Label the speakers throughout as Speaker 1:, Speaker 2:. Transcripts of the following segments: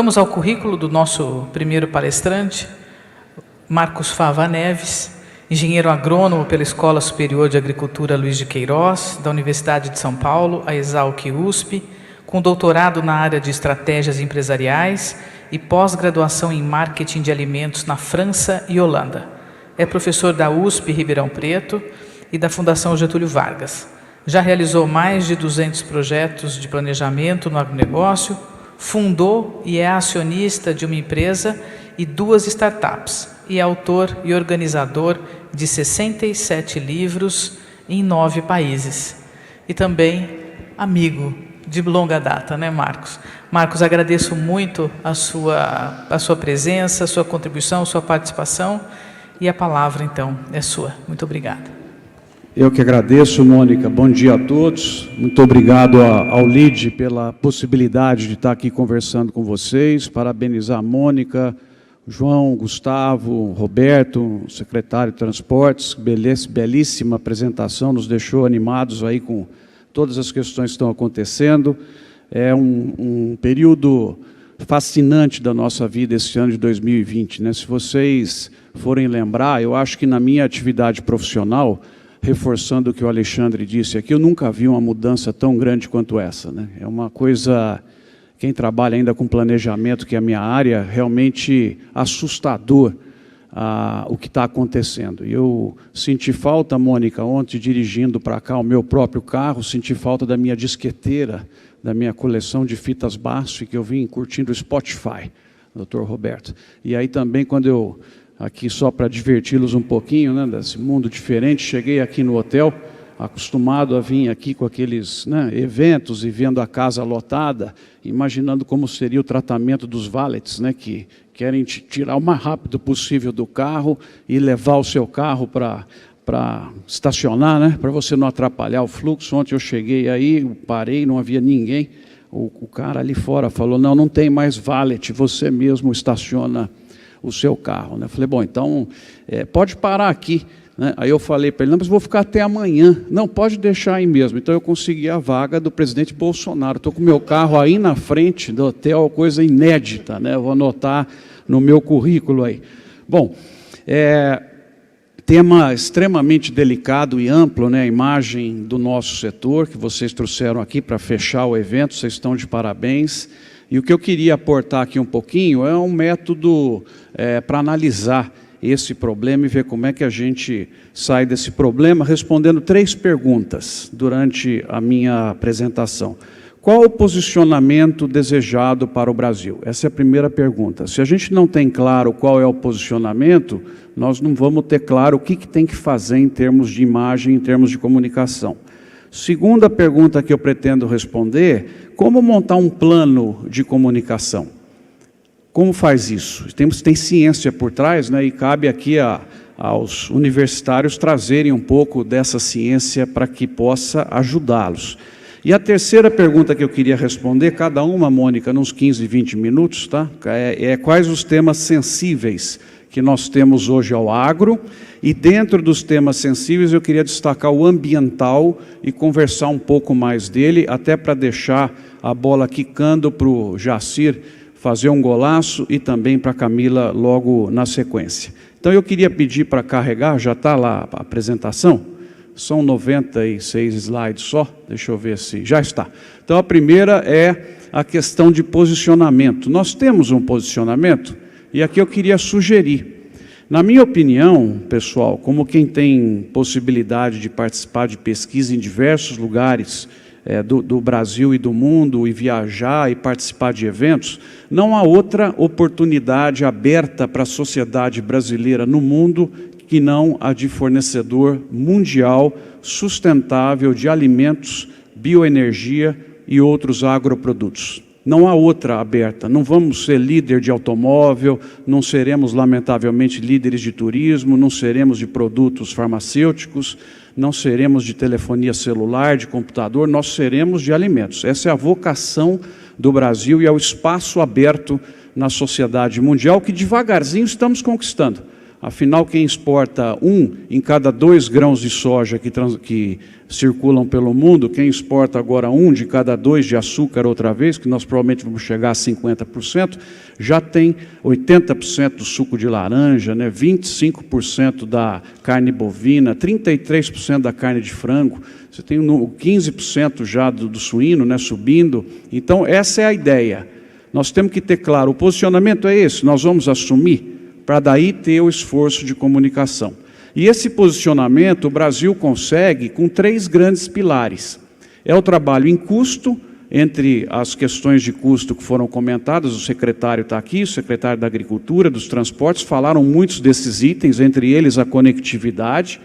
Speaker 1: Vamos ao currículo do nosso primeiro palestrante, Marcos Fava Neves, engenheiro agrônomo pela Escola Superior de Agricultura Luiz de Queiroz, da Universidade de São Paulo, a Exalc-USP, com doutorado na área de estratégias empresariais e pós-graduação em marketing de alimentos na França e Holanda. É professor da USP Ribeirão Preto e da Fundação Getúlio Vargas. Já realizou mais de 200 projetos de planejamento no agronegócio, fundou e é acionista de uma empresa e 2 startups, e é autor e organizador de 67 livros em 9 países. E também amigo de longa data, né, Marcos? Marcos, agradeço muito a sua presença, a sua contribuição, a sua participação, e a palavra, então, é sua. Muito obrigado.
Speaker 2: Eu que agradeço, Mônica. Bom dia a todos. Muito obrigado ao LIDE pela possibilidade de estar aqui conversando com vocês. Parabenizar a Mônica, João, Gustavo, Roberto, secretário de Transportes. Belíssima apresentação, nos deixou animados aí com todas as questões que estão acontecendo. É um período fascinante da nossa vida esse ano de 2020, né? Se vocês forem lembrar, eu acho que na minha atividade profissional, reforçando o que o Alexandre disse aqui, eu nunca vi uma mudança tão grande quanto essa, né? É uma coisa, quem trabalha ainda com planejamento, que é a minha área, realmente assustador o que está acontecendo. Eu senti falta, Mônica, ontem dirigindo para cá o meu próprio carro, senti falta da minha disqueteira, da minha coleção de fitas BASF, que eu vim curtindo o Spotify, Dr. Roberto. E aí também, quando eu, aqui só para diverti-los um pouquinho, né, desse mundo diferente, cheguei aqui no hotel, acostumado a vir aqui com aqueles, né, eventos e vendo a casa lotada, imaginando como seria o tratamento dos valets, né, que querem te tirar o mais rápido possível do carro e levar o seu carro para estacionar, né, para você não atrapalhar o fluxo. Ontem eu cheguei aí, parei, não havia ninguém. O cara ali fora falou, não tem mais valet, você mesmo estaciona o seu carro, né? Falei, bom, então pode parar aqui, né? Aí eu falei para ele, não, mas vou ficar até amanhã. Não, pode deixar aí mesmo. Então eu consegui a vaga do presidente Bolsonaro. Estou com o meu carro aí na frente do hotel, coisa inédita, né? Eu vou anotar no meu currículo aí. Bom, tema extremamente delicado e amplo, né? A imagem do nosso setor, que vocês trouxeram aqui para fechar o evento, vocês estão de parabéns. E o que eu queria aportar aqui um pouquinho é um método para analisar esse problema e ver como é que a gente sai desse problema, respondendo 3 perguntas durante a minha apresentação. Qual o posicionamento desejado para o Brasil? Essa é a primeira pergunta. Se a gente não tem claro qual é o posicionamento, nós não vamos ter claro o que tem que fazer em termos de imagem, em termos de comunicação. Segunda pergunta que eu pretendo responder, como montar um plano de comunicação? Como faz isso? Tem ciência por trás, né? E cabe aqui aos universitários trazerem um pouco dessa ciência para que possa ajudá-los. E a terceira pergunta que eu queria responder, cada uma, Mônica, nos 15, 20 minutos, tá? Quais os temas sensíveis que nós temos hoje ao agro, e dentro dos temas sensíveis eu queria destacar o ambiental e conversar um pouco mais dele, até para deixar a bola quicando para o Jacir fazer um golaço e também para a Camila logo na sequência. Então eu queria pedir para carregar, já está lá a apresentação, são 96 slides só, deixa eu ver se já está. Então a primeira é a questão de posicionamento. Nós temos um posicionamento, e aqui eu queria sugerir. Na minha opinião, pessoal, como quem tem possibilidade de participar de pesquisa em diversos lugares do Brasil e do mundo, e viajar e participar de eventos, não há outra oportunidade aberta para a sociedade brasileira no mundo que não a de fornecedor mundial sustentável de alimentos, bioenergia e outros agroprodutos. Não há outra aberta. Não vamos ser líder de automóvel, não seremos, lamentavelmente, líderes de turismo, não seremos de produtos farmacêuticos, não seremos de telefonia celular, de computador, nós seremos de alimentos. Essa é a vocação do Brasil e é o espaço aberto na sociedade mundial que devagarzinho estamos conquistando. Afinal, quem exporta 1 em cada 2 grãos de soja que circulam pelo mundo, quem exporta agora 1 de cada 2 de açúcar outra vez, que nós provavelmente vamos chegar a 50%, já tem 80% do suco de laranja, né, 25% da carne bovina, 33% da carne de frango, você tem 15% já do suíno, né, subindo. Então, essa é a ideia. Nós temos que ter claro, o posicionamento é esse, nós vamos assumir, para daí ter o esforço de comunicação. E esse posicionamento o Brasil consegue com 3 grandes pilares. É o trabalho em custo, entre as questões de custo que foram comentadas, o secretário está aqui, o secretário da Agricultura, dos Transportes, falaram muitos desses itens, entre eles a conectividade,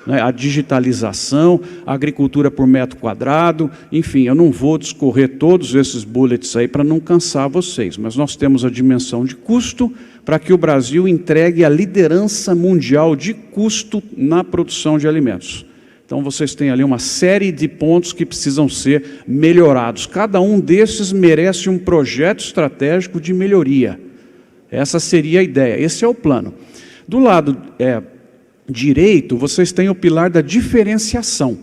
Speaker 2: né, a digitalização, a agricultura por metro quadrado, enfim, eu não vou discorrer todos esses bullets aí para não cansar vocês, mas nós temos a dimensão de custo para que o Brasil entregue a liderança mundial de custo na produção de alimentos. Então vocês têm ali uma série de pontos que precisam ser melhorados. Cada um desses merece um projeto estratégico de melhoria. Essa seria a ideia, esse é o plano. Do lado direito, vocês têm o pilar da diferenciação.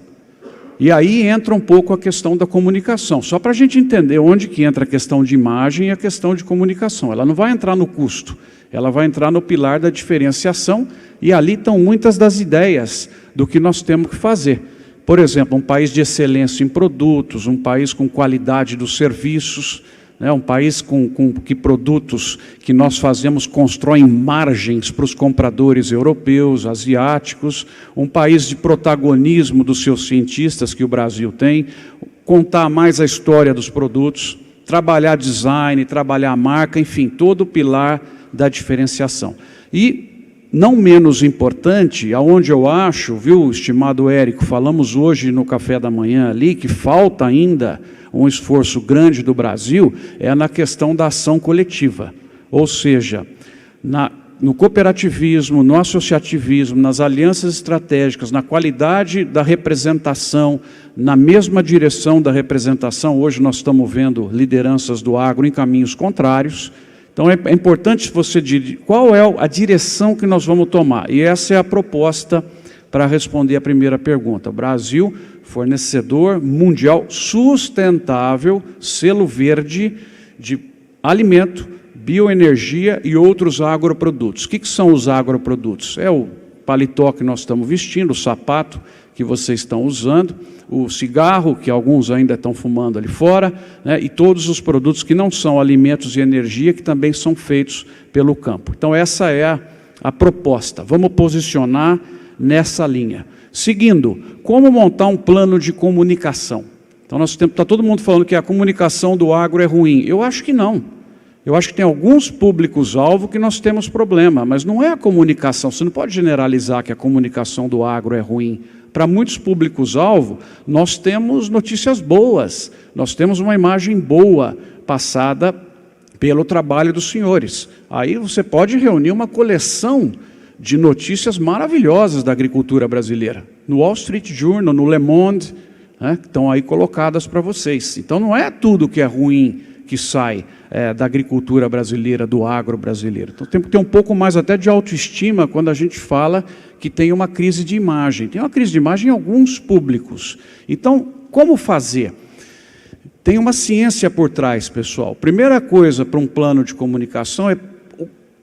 Speaker 2: E aí entra um pouco a questão da comunicação. Só para a gente entender onde que entra a questão de imagem e a questão de comunicação. Ela não vai entrar no custo, ela vai entrar no pilar da diferenciação e ali estão muitas das ideias do que nós temos que fazer. Por exemplo, um país de excelência em produtos, um país com qualidade dos serviços, um país com que produtos que nós fazemos constroem margens para os compradores europeus, asiáticos, um país de protagonismo dos seus cientistas que o Brasil tem, contar mais a história dos produtos, trabalhar design, trabalhar marca, enfim, todo o pilar da diferenciação. E, não menos importante, aonde eu acho, viu, estimado Érico, falamos hoje no café da manhã ali, que falta ainda um esforço grande do Brasil, é na questão da ação coletiva. Ou seja, no cooperativismo, no associativismo, nas alianças estratégicas, na qualidade da representação, na mesma direção da representação. Hoje nós estamos vendo lideranças do agro em caminhos contrários. Então é importante você dizer qual é a direção que nós vamos tomar. E essa é a proposta para responder a primeira pergunta. O Brasil, fornecedor mundial sustentável, selo verde de alimento, bioenergia e outros agroprodutos. O que são os agroprodutos? É o paletó que nós estamos vestindo, o sapato que vocês estão usando, o cigarro, que alguns ainda estão fumando ali fora, né, e todos os produtos que não são alimentos e energia, que também são feitos pelo campo. Então, essa é a proposta. Vamos posicionar nessa linha. Seguindo, como montar um plano de comunicação? Então, nós temos, está todo mundo falando que a comunicação do agro é ruim. Eu acho que não. Eu acho que tem alguns públicos-alvo que nós temos problema, mas não é a comunicação. Você não pode generalizar que a comunicação do agro é ruim. Para muitos públicos-alvo, nós temos notícias boas, nós temos uma imagem boa passada pelo trabalho dos senhores. Aí você pode reunir uma coleção de notícias maravilhosas da agricultura brasileira. No Wall Street Journal, no Le Monde, né, que estão aí colocadas para vocês. Então não é tudo que é ruim que sai da agricultura brasileira, do agro brasileiro. Então temos que ter um pouco mais até de autoestima quando a gente fala que tem uma crise de imagem. Tem uma crise de imagem em alguns públicos. Então, como fazer? Tem uma ciência por trás, pessoal. Primeira coisa para um plano de comunicação é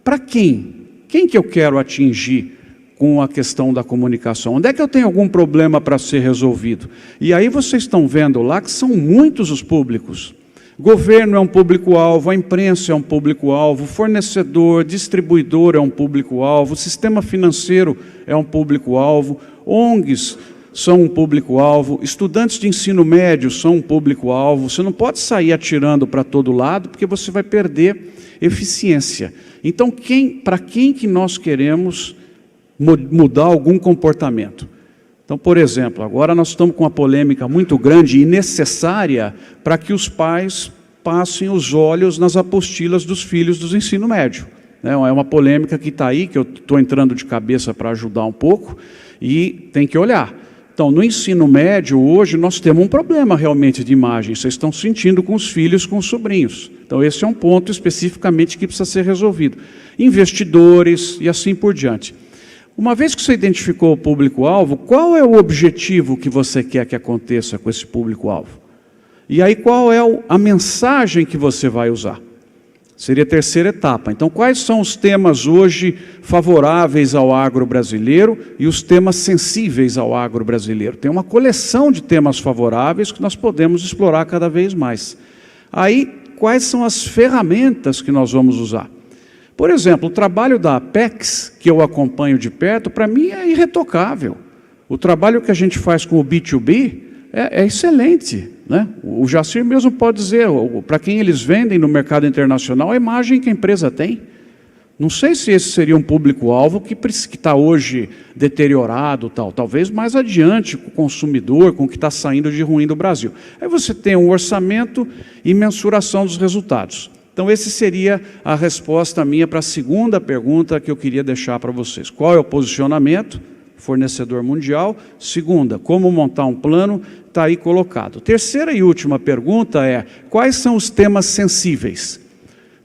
Speaker 2: para quem? Quem que eu quero atingir com a questão da comunicação? Onde é que eu tenho algum problema para ser resolvido? E aí vocês estão vendo lá que são muitos os públicos. Governo é um público-alvo, a imprensa é um público-alvo, fornecedor, distribuidor é um público-alvo, sistema financeiro é um público-alvo, ONGs são um público-alvo, estudantes de ensino médio são um público-alvo. Você não pode sair atirando para todo lado, porque você vai perder eficiência. Então, para quem que nós queremos mudar algum comportamento? Então, por exemplo, agora nós estamos com uma polêmica muito grande e necessária para que os pais passem os olhos nas apostilas dos filhos do ensino médio. É uma polêmica que está aí, que eu estou entrando de cabeça para ajudar um pouco, e tem que olhar. Então, no ensino médio, hoje, nós temos um problema realmente de imagem. Vocês estão sentindo com os filhos, com os sobrinhos. Então, esse é um ponto especificamente que precisa ser resolvido. Investidores e assim por diante. Uma vez que você identificou o público-alvo, qual é o objetivo que você quer que aconteça com esse público-alvo? E aí, qual é a mensagem que você vai usar? Seria a terceira etapa. Então, quais são os temas hoje favoráveis ao agro brasileiro e os temas sensíveis ao agro brasileiro? Tem uma coleção de temas favoráveis que nós podemos explorar cada vez mais. Aí, quais são as ferramentas que nós vamos usar? Por exemplo, o trabalho da Apex, que eu acompanho de perto, para mim é irretocável. O trabalho que a gente faz com o B2B é excelente, né? O Jacir mesmo pode dizer, para quem eles vendem no mercado internacional, a imagem que a empresa tem. Não sei se esse seria um público-alvo que está hoje deteriorado, talvez mais adiante com o consumidor, com o que está saindo de ruim do Brasil. Aí você tem um orçamento e mensuração dos resultados. Então, essa seria a resposta minha para a segunda pergunta que eu queria deixar para vocês. Qual é o posicionamento? Fornecedor mundial. Segunda, como montar um plano? Está aí colocado. Terceira e última pergunta é, quais são os temas sensíveis?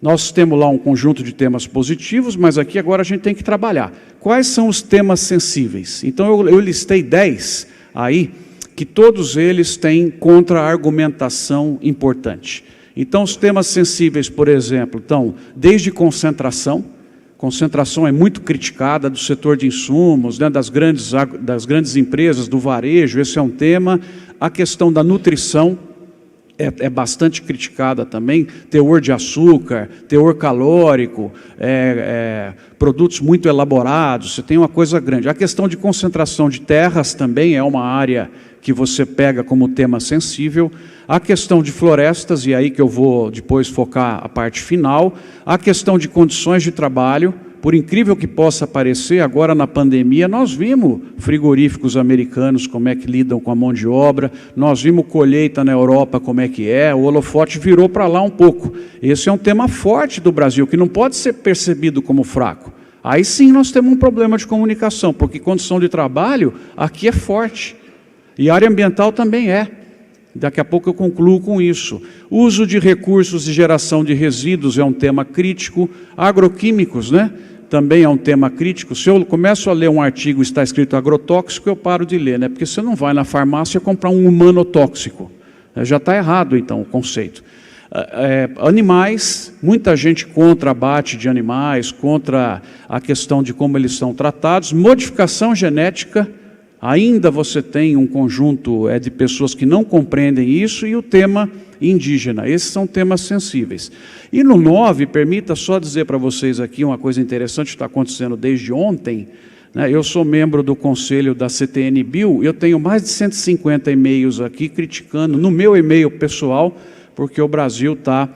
Speaker 2: Nós temos lá um conjunto de temas positivos, mas aqui agora a gente tem que trabalhar. Quais são os temas sensíveis? Então, eu listei 10 aí, que todos eles têm contra-argumentação importante. Então, os temas sensíveis, por exemplo, estão desde concentração. Concentração é muito criticada do setor de insumos, né, das grandes empresas, do varejo, esse é um tema. A questão da nutrição é bastante criticada também, teor de açúcar, teor calórico, produtos muito elaborados, você tem uma coisa grande. A questão de concentração de terras também é uma área que você pega como tema sensível. A questão de florestas, e aí que eu vou depois focar a parte final. A questão de condições de trabalho, por incrível que possa parecer, agora na pandemia, nós vimos frigoríficos americanos como é que lidam com a mão de obra, nós vimos colheita na Europa como é que é, o holofote virou para lá um pouco. Esse é um tema forte do Brasil, que não pode ser percebido como fraco. Aí sim nós temos um problema de comunicação, porque condição de trabalho aqui é forte. E a área ambiental também é. Daqui a pouco eu concluo com isso. Uso de recursos e geração de resíduos é um tema crítico. Agroquímicos, né? Também é um tema crítico. Se eu começo a ler um artigo e está escrito agrotóxico, eu paro de ler, né? Porque você não vai na farmácia comprar um humanotóxico. Já está errado, então, o conceito. Animais, muita gente contra abate de animais, contra a questão de como eles são tratados. Modificação genética. Ainda você tem um conjunto de pessoas que não compreendem isso, e o tema indígena. Esses são temas sensíveis. E no 9, permita só dizer para vocês aqui uma coisa interessante que está acontecendo desde ontem. Né? Eu sou membro do conselho da CTN-Bio, eu tenho mais de 150 e-mails aqui criticando, no meu e-mail pessoal, porque o Brasil está,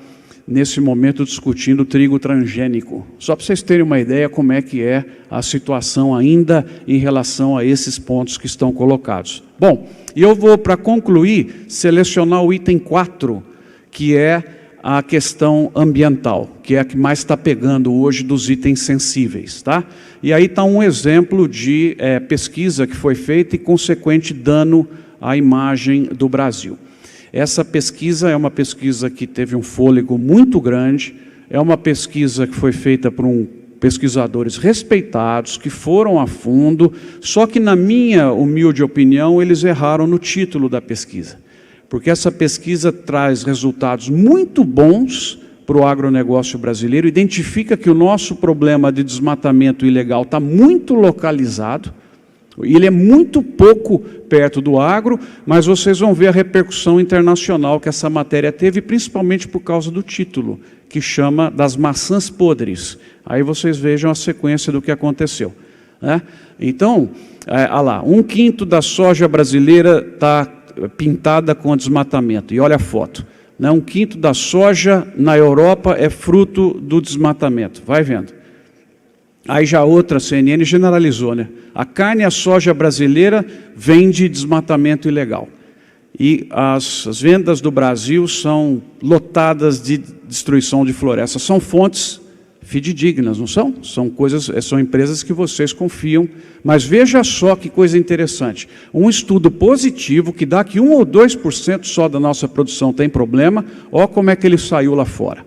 Speaker 2: nesse momento, discutindo trigo transgênico. Só para vocês terem uma ideia como é que é a situação ainda em relação a esses pontos que estão colocados. Bom, e eu vou, para concluir, selecionar o item 4, que é a questão ambiental, que é a que mais está pegando hoje dos itens sensíveis, tá? E aí está um exemplo de pesquisa que foi feita e consequente dano à imagem do Brasil. Essa pesquisa é uma pesquisa que teve um fôlego muito grande, é uma pesquisa que foi feita por pesquisadores respeitados, que foram a fundo, só que, na minha humilde opinião, eles erraram no título da pesquisa, porque essa pesquisa traz resultados muito bons para o agronegócio brasileiro, identifica que o nosso problema de desmatamento ilegal está muito localizado, ele é muito pouco perto do agro, mas vocês vão ver a repercussão internacional que essa matéria teve, principalmente por causa do título, que chama das maçãs podres. Aí vocês vejam a sequência do que aconteceu. Né? Então, olha lá, 1/5 da soja brasileira está pintada com desmatamento. E olha a foto. Né? 1/5 da soja na Europa é fruto do desmatamento. Vai vendo. Aí já outra CNN generalizou, né? A carne e a soja brasileira vem de desmatamento ilegal. E as vendas do Brasil são lotadas de destruição de florestas. São fontes fidedignas, não são? São empresas que vocês confiam. Mas veja só que coisa interessante. Um estudo positivo que dá que 1 ou 2% só da nossa produção tem problema, ó como é que ele saiu lá fora.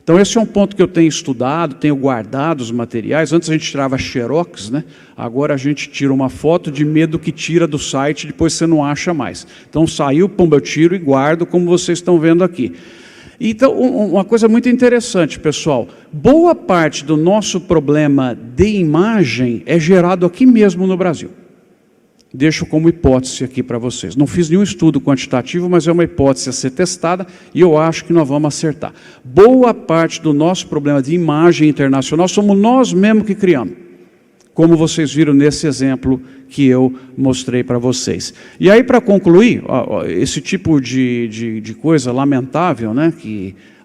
Speaker 2: Então esse é um ponto que eu tenho estudado, tenho guardado os materiais. Antes a gente tirava xerox, né? Agora a gente tira uma foto de medo que tira do site, depois você não acha mais. Então saiu, pumba, eu tiro e guardo, como vocês estão vendo aqui. Então, uma coisa muito interessante, pessoal, boa parte do nosso problema de imagem é gerado aqui mesmo no Brasil. Deixo como hipótese aqui para vocês. Não fiz nenhum estudo quantitativo, mas é uma hipótese a ser testada e eu acho que nós vamos acertar. Boa parte do nosso problema de imagem internacional somos nós mesmos que criamos, como vocês viram nesse exemplo que eu mostrei para vocês. E aí, para concluir, esse tipo de coisa lamentável, né?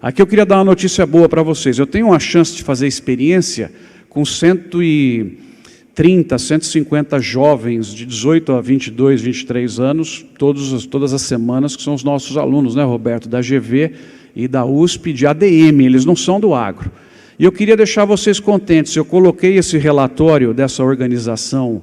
Speaker 2: Aqui eu queria dar uma notícia boa para vocês. Eu tenho uma chance de fazer experiência com 130, 150 jovens de 18 a 22, 23 anos, todas as semanas, que são os nossos alunos, né, Roberto, da GV e da USP, de ADM, eles não são do agro. E eu queria deixar vocês contentes, eu coloquei esse relatório dessa organização,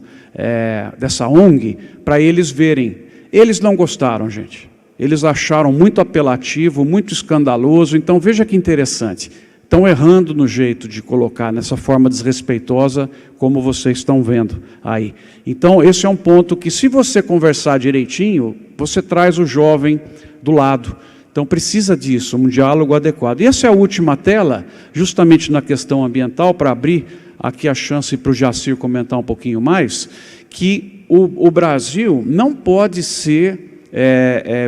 Speaker 2: dessa ONG, para eles verem. Eles não gostaram, gente. Eles acharam muito apelativo, muito escandaloso, então veja que interessante. Estão errando no jeito de colocar, nessa forma desrespeitosa, como vocês estão vendo aí. Então esse é um ponto que, se você conversar direitinho, você traz o jovem do lado. Então precisa disso, um diálogo adequado. E essa é a última tela, justamente na questão ambiental, para abrir aqui a chance para o Jacir comentar um pouquinho mais, que o Brasil não pode ser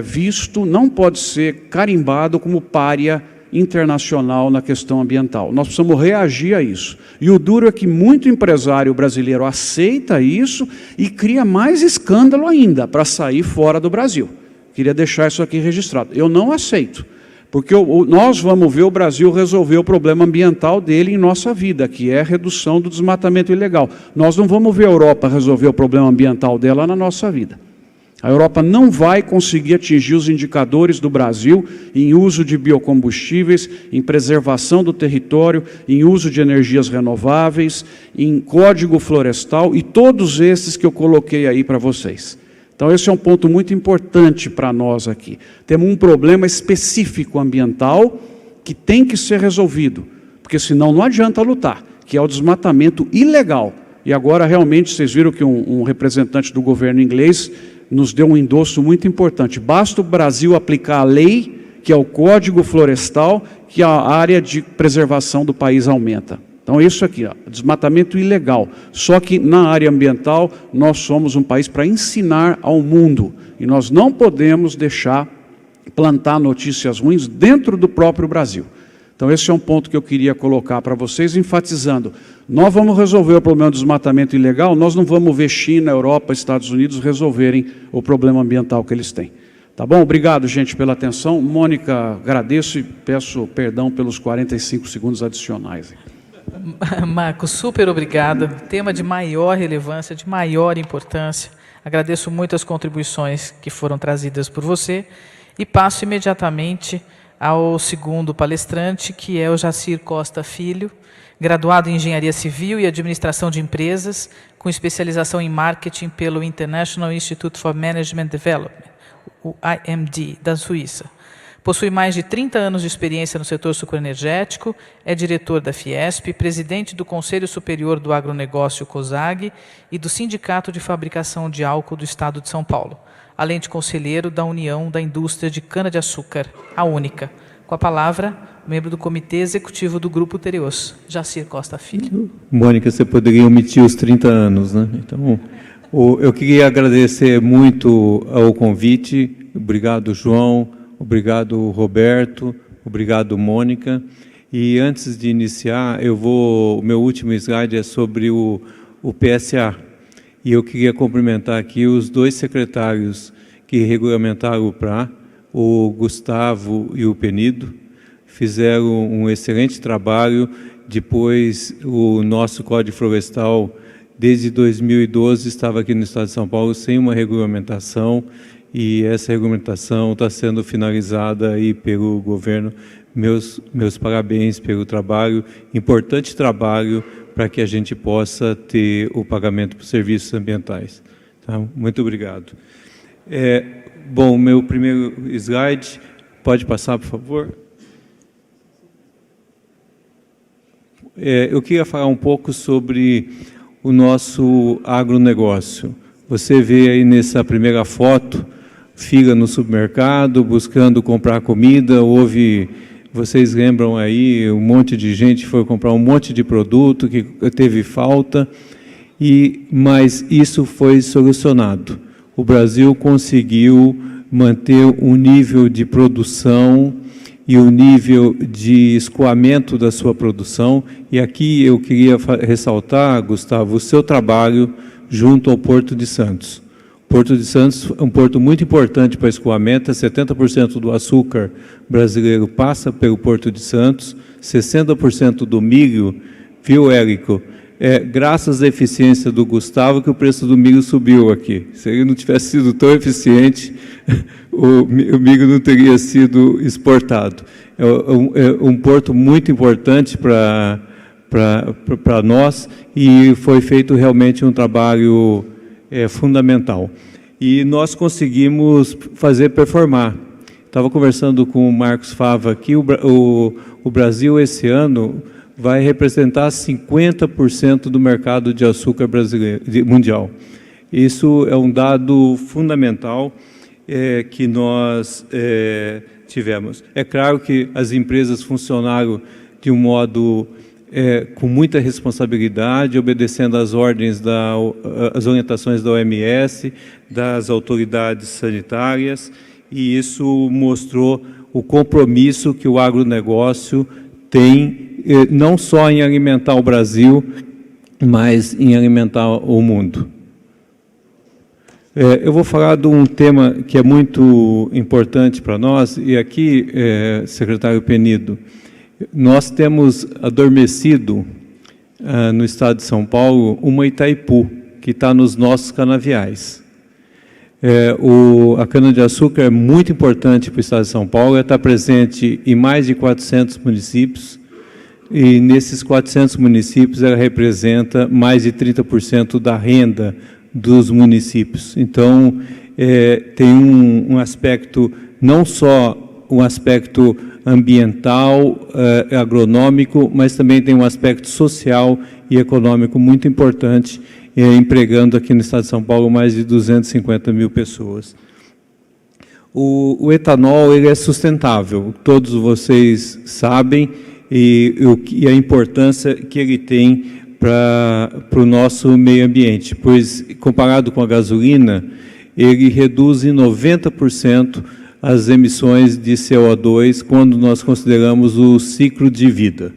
Speaker 2: visto, não pode ser carimbado como pária internacional na questão ambiental. Nós precisamos reagir a isso. E o duro é que muito empresário brasileiro aceita isso e cria mais escândalo ainda para sair fora do Brasil. Queria deixar isso aqui registrado. Eu não aceito, porque nós vamos ver o Brasil resolver o problema ambiental dele em nossa vida, que é a redução do desmatamento ilegal. Nós não vamos ver a Europa resolver o problema ambiental dela na nossa vida. A Europa não vai conseguir atingir os indicadores do Brasil em uso de biocombustíveis, em preservação do território, em uso de energias renováveis, em código florestal e todos esses que eu coloquei aí para vocês. Então esse é um ponto muito importante para nós aqui. Temos um problema específico ambiental que tem que ser resolvido, porque senão não adianta lutar, que é o desmatamento ilegal. E agora realmente vocês viram que um representante do governo inglês nos deu um endosso muito importante. Basta o Brasil aplicar a lei, que é o Código Florestal, que a área de preservação do país aumenta. Então isso aqui, ó, desmatamento ilegal. Só que na área ambiental nós somos um país para ensinar ao mundo. E nós não podemos deixar plantar notícias ruins dentro do próprio Brasil. Então esse é um ponto que eu queria colocar para vocês, enfatizando. Nós vamos resolver o problema do desmatamento ilegal, nós não vamos ver China, Europa, Estados Unidos resolverem o problema ambiental que eles têm. Tá bom? Obrigado, gente, pela atenção. Mônica, agradeço e peço perdão pelos 45 segundos adicionais.
Speaker 1: Marcos, super obrigada. Tema de maior relevância, de maior importância. Agradeço muito as contribuições que foram trazidas por você e passo imediatamente ao segundo palestrante, que é o Jacir Costa Filho, graduado em Engenharia Civil e Administração de Empresas, com especialização em Marketing pelo International Institute for Management Development, o IMD, da Suíça. Possui mais de 30 anos de experiência no setor sucroenergético, é diretor da Fiesp, presidente do Conselho Superior do Agronegócio COSAG e do Sindicato de Fabricação de Álcool do Estado de São Paulo, além de conselheiro da União da Indústria de Cana-de-Açúcar, a única. Com a palavra, membro do Comitê Executivo do Grupo Tereos, Jacir Costa Filho.
Speaker 3: Mônica, você poderia omitir os 30 anos, né? Então, eu queria agradecer muito ao convite. Obrigado, João. Obrigado, Roberto. Obrigado, Mônica. E antes de iniciar, o meu último slide é sobre o PSA. E eu queria cumprimentar aqui os dois secretários que regulamentaram o PRA, o Gustavo e o Penido. Fizeram um excelente trabalho. Depois, o nosso Código Florestal, desde 2012, estava aqui no Estado de São Paulo sem uma regulamentação, e essa regulamentação está sendo finalizada aí pelo governo meus parabéns pelo trabalho, importante trabalho para que a gente possa ter o pagamento por serviços ambientais. Tá? Muito obrigado. Bom, meu primeiro slide, pode passar, por favor? Eu queria falar um pouco sobre o nosso agronegócio. Você vê aí nessa primeira foto, fila no supermercado, buscando comprar comida, vocês lembram aí, um monte de gente foi comprar um monte de produto que teve falta, mas isso foi solucionado. O Brasil conseguiu manter um nível de produção e o nível de escoamento da sua produção. E aqui eu queria ressaltar, Gustavo, o seu trabalho junto ao Porto de Santos. O Porto de Santos é um porto muito importante para escoamento, 70% do açúcar brasileiro passa pelo Porto de Santos, 60% do milho, viu, Érico? Graças à eficiência do Gustavo que o preço do milho subiu aqui. Se ele não tivesse sido tão eficiente, o milho não teria sido exportado. É um porto muito importante para nós e foi feito realmente um trabalho fundamental. E nós conseguimos fazer performar. Estava conversando com o Marcos Fava aqui, o Brasil esse ano vai representar 50% do mercado de açúcar brasileiro, mundial. Isso é um dado fundamental que nós tivemos. É claro que as empresas funcionaram de um modo com muita responsabilidade, obedecendo às ordens, às orientações da OMS, das autoridades sanitárias, e isso mostrou o compromisso que o agronegócio tem, não só em alimentar o Brasil, mas em alimentar o mundo. Eu vou falar de um tema que é muito importante para nós, e aqui, secretário Penido, nós temos adormecido no estado de São Paulo uma Itaipu, que está nos nossos canaviais. A cana-de-açúcar é muito importante para o estado de São Paulo, ela está presente em mais de 400 municípios, e nesses 400 municípios ela representa mais de 30% da renda dos municípios. Então, tem um aspecto, não só um aspecto ambiental, agronômico, mas também tem um aspecto social e econômico muito importante, empregando aqui no estado de São Paulo mais de 250 mil pessoas. O etanol ele é sustentável, todos vocês sabem, e a importância que ele tem para o nosso meio ambiente, pois, comparado com a gasolina, ele reduz em 90% as emissões de CO2 quando nós consideramos o ciclo de vida.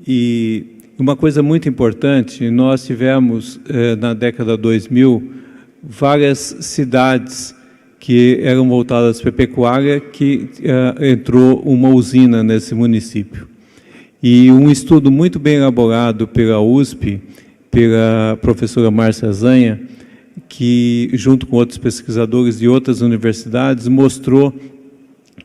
Speaker 3: E uma coisa muito importante, nós tivemos, na década 2000, várias cidades que eram voltadas para a pecuária, que entrou uma usina nesse município. E um estudo muito bem elaborado pela USP, pela professora Márcia Zanha, que, junto com outros pesquisadores de outras universidades, mostrou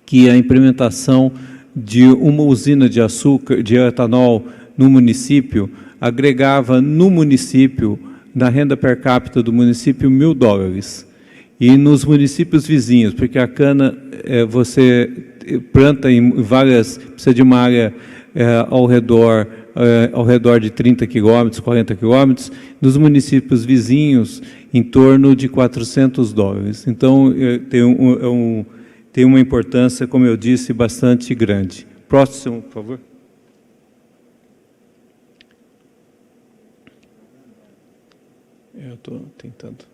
Speaker 3: que a implementação de uma usina de açúcar, de etanol, no município, agregava no município, na renda per capita do município, $1.000. E nos municípios vizinhos, porque a cana você planta em várias, precisa de uma área ao redor de 30 quilômetros, 40 quilômetros, nos municípios vizinhos, em torno de $400. Então, tem uma importância, como eu disse, bastante grande. Próximo, por favor. Eu estou tentando.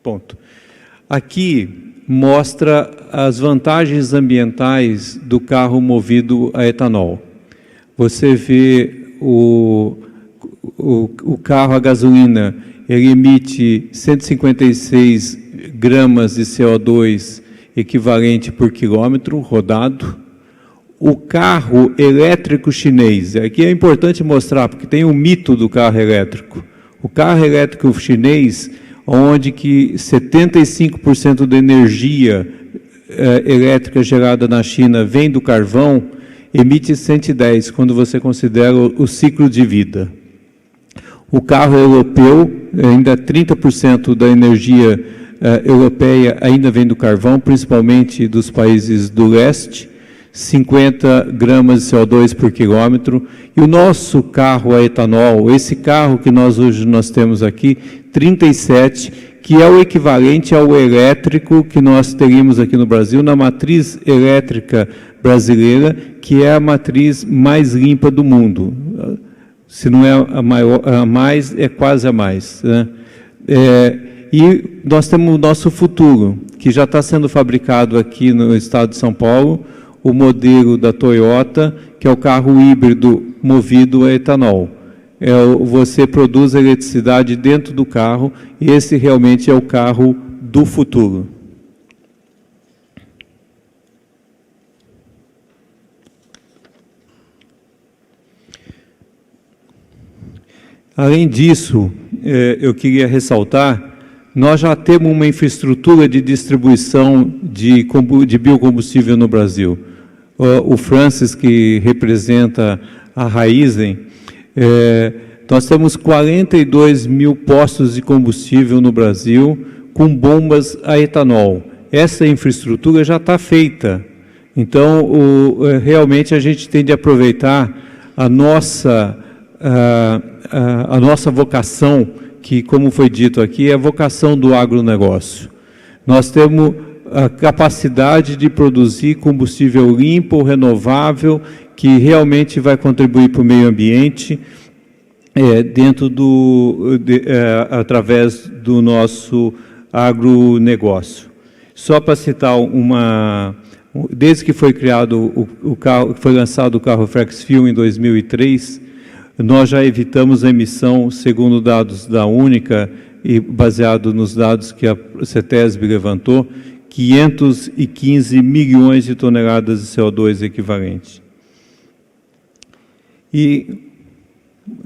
Speaker 3: Ponto. Aqui mostra as vantagens ambientais do carro movido a etanol. Você vê o carro a gasolina, ele emite 156 gramas de CO2 equivalente por quilômetro rodado. O carro elétrico chinês, aqui é importante mostrar, porque tem um mito do carro elétrico. O carro elétrico chinês, onde que 75% da energia elétrica gerada na China vem do carvão, emite 110, quando você considera o ciclo de vida. O carro europeu, ainda 30% da energia europeia ainda vem do carvão, principalmente dos países do leste, 50 gramas de CO2 por quilômetro. E o nosso carro a etanol, esse carro que hoje nós temos aqui, 37, que é o equivalente ao elétrico que nós teríamos aqui no Brasil, na matriz elétrica brasileira, que é a matriz mais limpa do mundo. Se não é a maior, a mais, é quase a mais, né? E nós temos o nosso futuro, que já está sendo fabricado aqui no estado de São Paulo, o modelo da Toyota, que é o carro híbrido movido a etanol. Você produz eletricidade dentro do carro, e esse realmente é o carro do futuro. Além disso, eu queria ressaltar, nós já temos uma infraestrutura de distribuição de biocombustível no Brasil. O Francis, que representa a Raízen, nós temos 42 mil postos de combustível no Brasil com bombas a etanol. Essa infraestrutura já está feita. Então, realmente a gente tem de aproveitar a nossa vocação, que, como foi dito aqui, é a vocação do agronegócio. Nós temos a capacidade de produzir combustível limpo, renovável, que realmente vai contribuir para o meio ambiente, através do nosso agronegócio. Só para citar desde que foi criado o carro, foi lançado o carro FlexFuel em 2003, nós já evitamos a emissão, segundo dados da Única e baseado nos dados que a CETESB levantou, 515 milhões de toneladas de CO2 equivalente. E,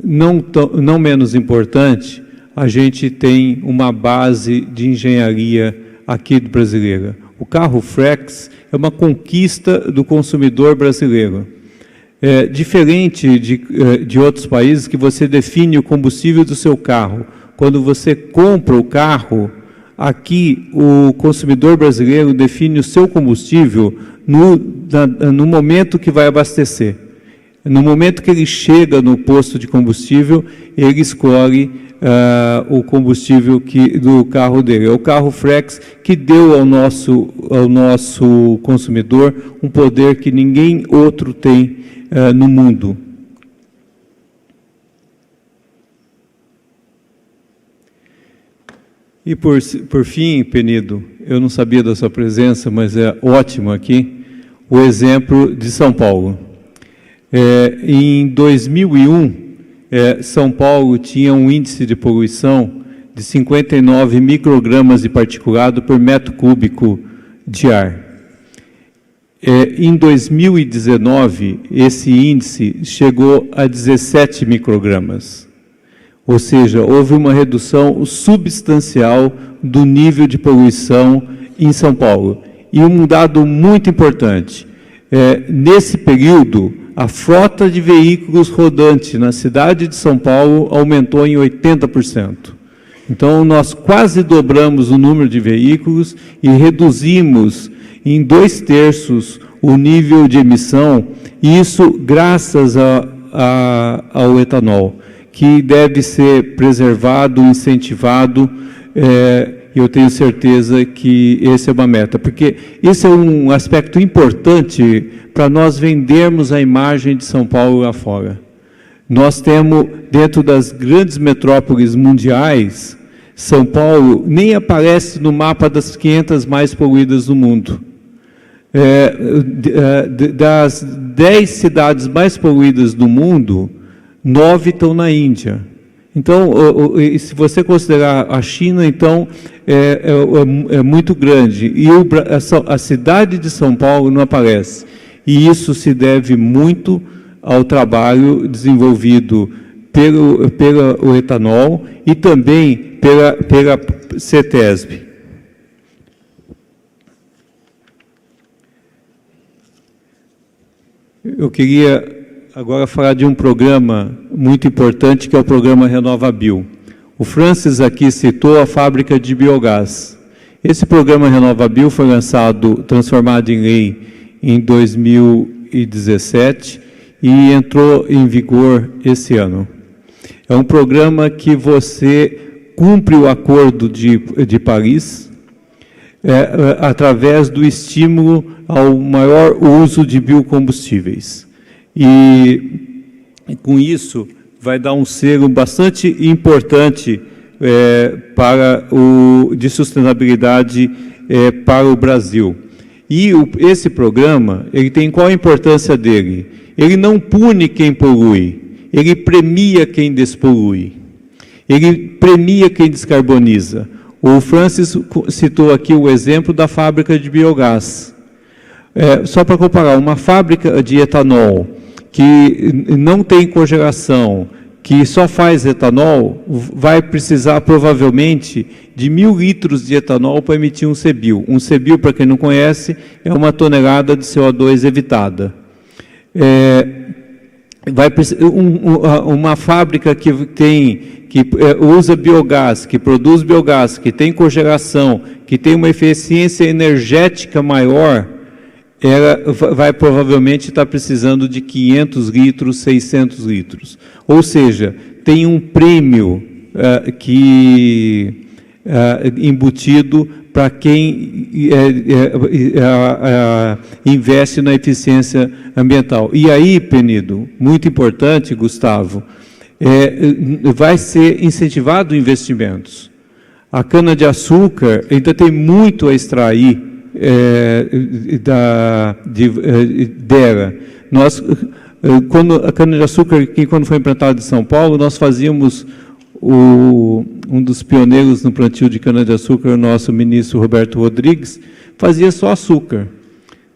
Speaker 3: não menos importante, a gente tem uma base de engenharia aqui brasileira. O carro Flex é uma conquista do consumidor brasileiro. Diferente de outros países que você define o combustível do seu carro. Quando você compra o carro, aqui o consumidor brasileiro define o seu combustível no momento que vai abastecer. No momento que ele chega no posto de combustível, ele escolhe o combustível do carro dele. É o carro Flex que deu ao nosso consumidor um poder que ninguém outro tem no mundo. E por fim, Penido, eu não sabia da sua presença, mas é ótimo aqui, o exemplo de São Paulo. Em 2001, São Paulo tinha um índice de poluição de 59 microgramas de particulado por metro cúbico de ar. Em 2019, esse índice chegou a 17 microgramas. Ou seja, houve uma redução substancial do nível de poluição em São Paulo. E um dado muito importante, nesse período, a frota de veículos rodantes na cidade de São Paulo aumentou em 80%. Então, nós quase dobramos o número de veículos e reduzimos em 2/3 o nível de emissão, e isso graças ao etanol, que deve ser preservado, incentivado, e eu tenho certeza que essa é uma meta, porque esse é um aspecto importante para nós vendermos a imagem de São Paulo lá fora. Nós temos, dentro das grandes metrópoles mundiais, São Paulo nem aparece no mapa das 500 mais poluídas do mundo. Das 10 cidades mais poluídas do mundo, 9 estão na Índia. Então, se você considerar a China, então, é muito grande. E a cidade de São Paulo não aparece. E isso se deve muito ao trabalho desenvolvido pelo etanol e também pela CETESB. Eu queria agora falar de um programa muito importante, que é o programa RenovaBio. O Francis aqui citou a fábrica de biogás. Esse programa RenovaBio foi transformado em lei em 2017 e entrou em vigor esse ano. É um programa que você cumpre o Acordo de Paris através do estímulo ao maior uso de biocombustíveis. E com isso vai dar um selo bastante importante de sustentabilidade para o Brasil. E esse programa, ele tem qual a importância dele? Ele não pune quem polui, ele premia quem despolui. Ele premia quem descarboniza. O Francis citou aqui o exemplo da fábrica de biogás. Só para comparar, uma fábrica de etanol que não tem cogeração, que só faz etanol, vai precisar provavelmente de 1.000 litros de etanol para emitir um CBIO. Um CBIO, para quem não conhece, é 1 tonelada de CO2 evitada. Uma fábrica que usa biogás, que produz biogás, que tem cogeração, que tem uma eficiência energética maior, ela vai provavelmente estar precisando de 500 litros, 600 litros. Ou seja, tem um prêmio embutido para quem investe na eficiência ambiental. E aí, Penido, muito importante, Gustavo, vai ser incentivado investimentos. A cana-de-açúcar ainda tem muito a extrair dela. Quando a cana-de-açúcar, quando foi implantada em São Paulo, nós fazíamos um dos pioneiros no plantio de cana-de-açúcar, o nosso ministro Roberto Rodrigues, fazia só açúcar.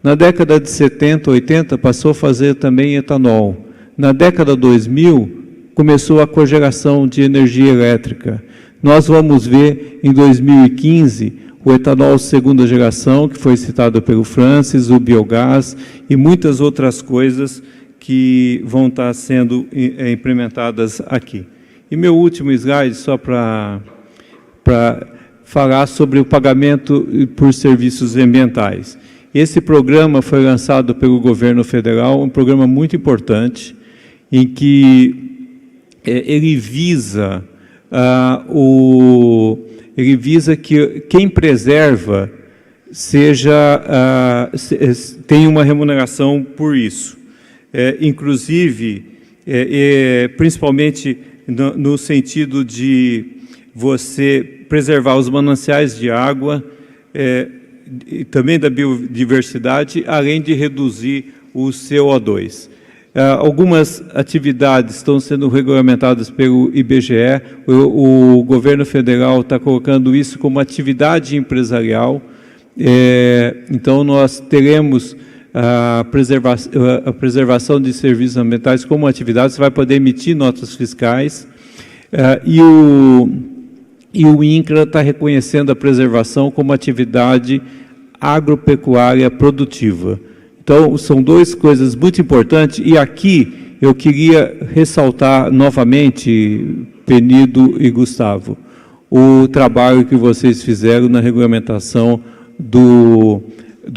Speaker 3: Na década de 70, 80, passou a fazer também etanol. Na década 2000, começou a cogeração de energia elétrica. Nós vamos ver, em 2015, o etanol segunda geração, que foi citado pelo Francis, o biogás e muitas outras coisas que vão estar sendo implementadas aqui. E meu último slide, só para falar sobre o pagamento por serviços ambientais. Esse programa foi lançado pelo governo federal, um programa muito importante, em que ele visa que quem preserva tenha uma remuneração por isso. Inclusive, principalmente no sentido de você preservar os mananciais de água, e também da biodiversidade, além de reduzir o CO2. Algumas atividades estão sendo regulamentadas pelo IBGE, o governo federal está colocando isso como atividade empresarial, então nós teremos a preservação de serviços ambientais como atividade, você vai poder emitir notas fiscais, e o INCRA está reconhecendo a preservação como atividade agropecuária produtiva. Então, são duas coisas muito importantes, e aqui eu queria ressaltar novamente, Penido e Gustavo, o trabalho que vocês fizeram na regulamentação do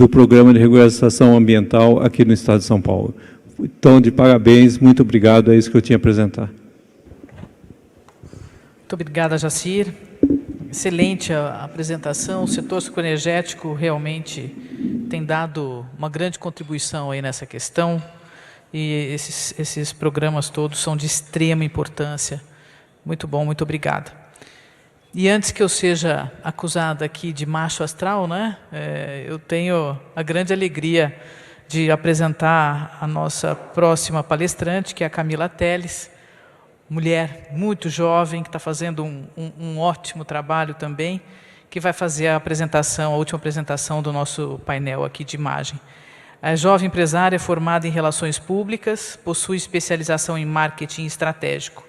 Speaker 3: Programa de Regularização Ambiental aqui no Estado de São Paulo. Então, de parabéns, muito obrigado, é isso que eu tinha a apresentar.
Speaker 1: Muito obrigada, Jacir. Excelente a apresentação. O setor sucroenergético realmente tem dado uma grande contribuição aí nessa questão, e esses programas todos são de extrema importância. Muito bom, muito obrigada. E antes que eu seja acusada aqui de macho astral, né, eu tenho a grande alegria de apresentar a nossa próxima palestrante, que é a Camila Teles, mulher muito jovem, que está fazendo um ótimo trabalho também, que vai fazer a última apresentação do nosso painel aqui de imagem. A jovem empresária formada em Relações Públicas, possui especialização em Marketing Estratégico.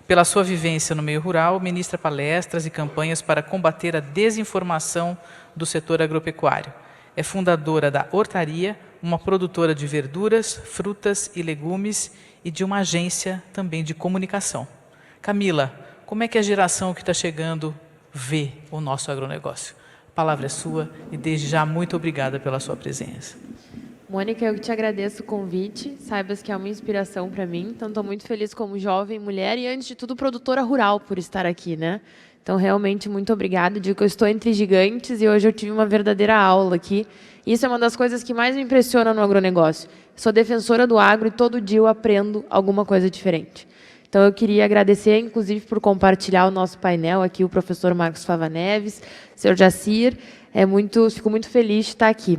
Speaker 1: Pela sua vivência no meio rural, ministra palestras e campanhas para combater a desinformação do setor agropecuário. É fundadora da Hortaria, uma produtora de verduras, frutas e legumes e de uma agência também de comunicação. Camila, como é que a geração que está chegando vê o nosso agronegócio? A palavra é sua e desde já muito obrigada pela sua presença.
Speaker 4: Mônica, eu te agradeço o convite, saibas que é uma inspiração para mim, então estou muito feliz como jovem mulher e, antes de tudo, produtora rural por estar aqui, né? Então, realmente, muito obrigada. Digo que eu estou entre gigantes e hoje eu tive uma verdadeira aula aqui. Isso é uma das coisas que mais me impressiona no agronegócio. Sou defensora do agro e todo dia eu aprendo alguma coisa diferente. Então, eu queria agradecer, inclusive, por compartilhar o nosso painel aqui, o professor Marcos Fava Neves, senhor Jacir. Fico muito feliz de estar aqui.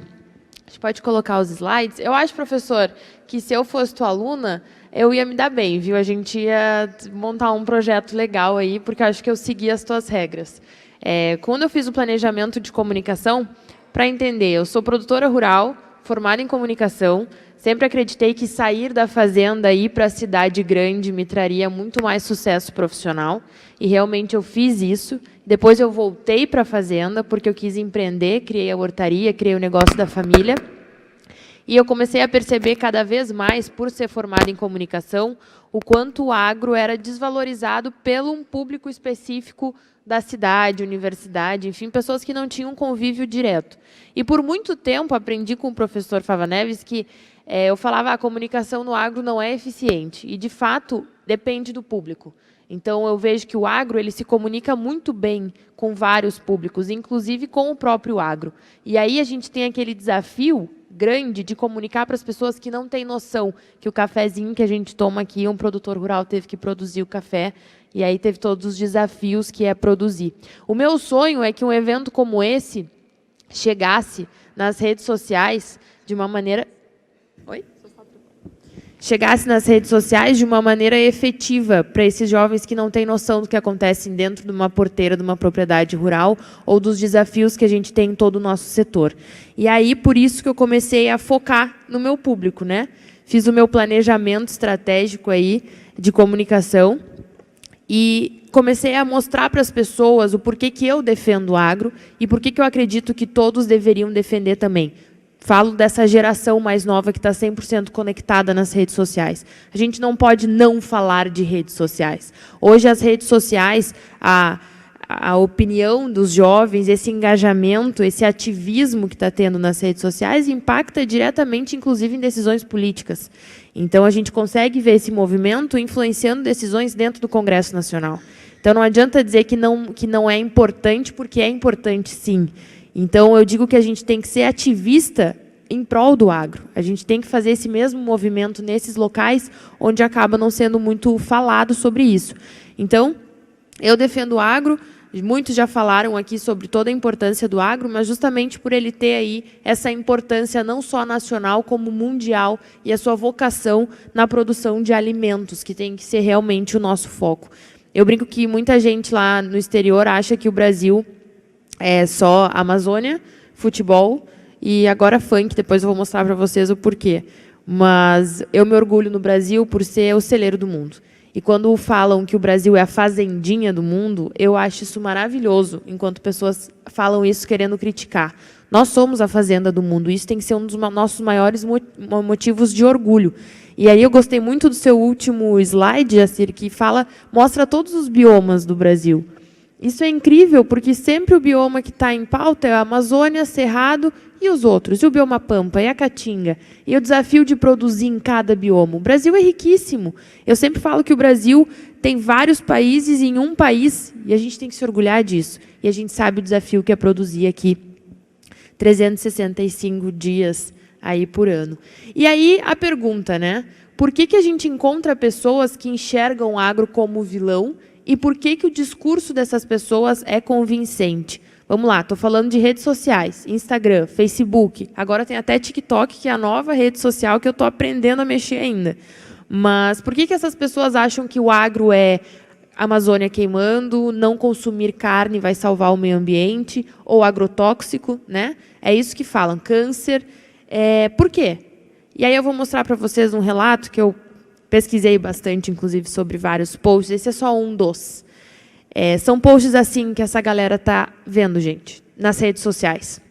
Speaker 4: A gente pode colocar os slides. Eu acho, professor, que se eu fosse tua aluna, eu ia me dar bem, viu? A gente ia montar um projeto legal aí, porque eu acho que eu segui as tuas regras. Quando eu fiz o planejamento de comunicação, para entender, eu sou produtora rural, formada em comunicação, sempre acreditei que sair da fazenda e ir para a cidade grande me traria muito mais sucesso profissional, e realmente eu fiz isso. Depois eu voltei para a fazenda, porque eu quis empreender, criei a hortaria, criei o negócio da família. E eu comecei a perceber cada vez mais, por ser formada em comunicação, o quanto o agro era desvalorizado pelo um público específico da cidade, universidade, enfim, pessoas que não tinham convívio direto. E por muito tempo aprendi com o professor Fava Neves que eu falava a comunicação no agro não é eficiente. E, de fato, depende do público. Então, eu vejo que o agro ele se comunica muito bem com vários públicos, inclusive com o próprio agro. E aí a gente tem aquele desafio grande de comunicar para as pessoas que não têm noção que o cafezinho que a gente toma aqui, um produtor rural teve que produzir o café, e aí teve todos os desafios que é produzir. O meu sonho é que um evento como esse chegasse nas redes sociais de uma maneira... chegasse nas redes sociais de uma maneira efetiva para esses jovens que não têm noção do que acontece dentro de uma porteira de uma propriedade rural ou dos desafios que a gente tem em todo o nosso setor. E aí, por isso que eu comecei a focar no meu público, né? Fiz o meu planejamento estratégico aí de comunicação e comecei a mostrar para as pessoas o porquê que eu defendo o agro e porquê que eu acredito que todos deveriam defender também. Falo dessa geração mais nova que está 100% conectada nas redes sociais. A gente não pode não falar de redes sociais. Hoje, as redes sociais, a opinião dos jovens, esse engajamento, esse ativismo que está tendo nas redes sociais impacta diretamente, inclusive, em decisões políticas. Então, a gente consegue ver esse movimento influenciando decisões dentro do Congresso Nacional. Então, não adianta dizer que não é importante, porque é importante, sim. Então, eu digo que a gente tem que ser ativista em prol do agro. A gente tem que fazer esse mesmo movimento nesses locais onde acaba não sendo muito falado sobre isso. Então, eu defendo o agro, muitos já falaram aqui sobre toda a importância do agro, mas justamente por ele ter aí essa importância não só nacional, como mundial, e a sua vocação na produção de alimentos, que tem que ser realmente o nosso foco. Eu brinco que muita gente lá no exterior acha que o Brasil é só Amazônia, futebol e agora funk. Depois eu vou mostrar para vocês o porquê. Mas eu me orgulho no Brasil por ser o celeiro do mundo. E quando falam que o Brasil é a fazendinha do mundo, eu acho isso maravilhoso, enquanto pessoas falam isso querendo criticar. Nós somos a fazenda do mundo. Isso tem que ser um dos nossos maiores motivos de orgulho. E aí eu gostei muito do seu último slide, Jacir, que mostra todos os biomas do Brasil. Isso é incrível, porque sempre o bioma que está em pauta é a Amazônia, Cerrado e os outros. E o bioma Pampa, e a Caatinga. E o desafio de produzir em cada bioma. O Brasil é riquíssimo. Eu sempre falo que o Brasil tem vários países em um país, e a gente tem que se orgulhar disso. E a gente sabe o desafio que é produzir aqui 365 dias aí por ano. E aí a pergunta, né? Por que a gente encontra pessoas que enxergam o agro como vilão e por que o discurso dessas pessoas é convincente? Vamos lá, estou falando de redes sociais, Instagram, Facebook, agora tem até TikTok, que é a nova rede social que eu estou aprendendo a mexer ainda. Mas por que essas pessoas acham que o agro é Amazônia queimando, não consumir carne vai salvar o meio ambiente, ou agrotóxico, né? É isso que falam, câncer. Por quê? E aí eu vou mostrar para vocês um relato que eu pesquisei bastante, inclusive, sobre vários posts. Esse é só um dos. São posts assim que essa galera está vendo, gente, nas redes sociais.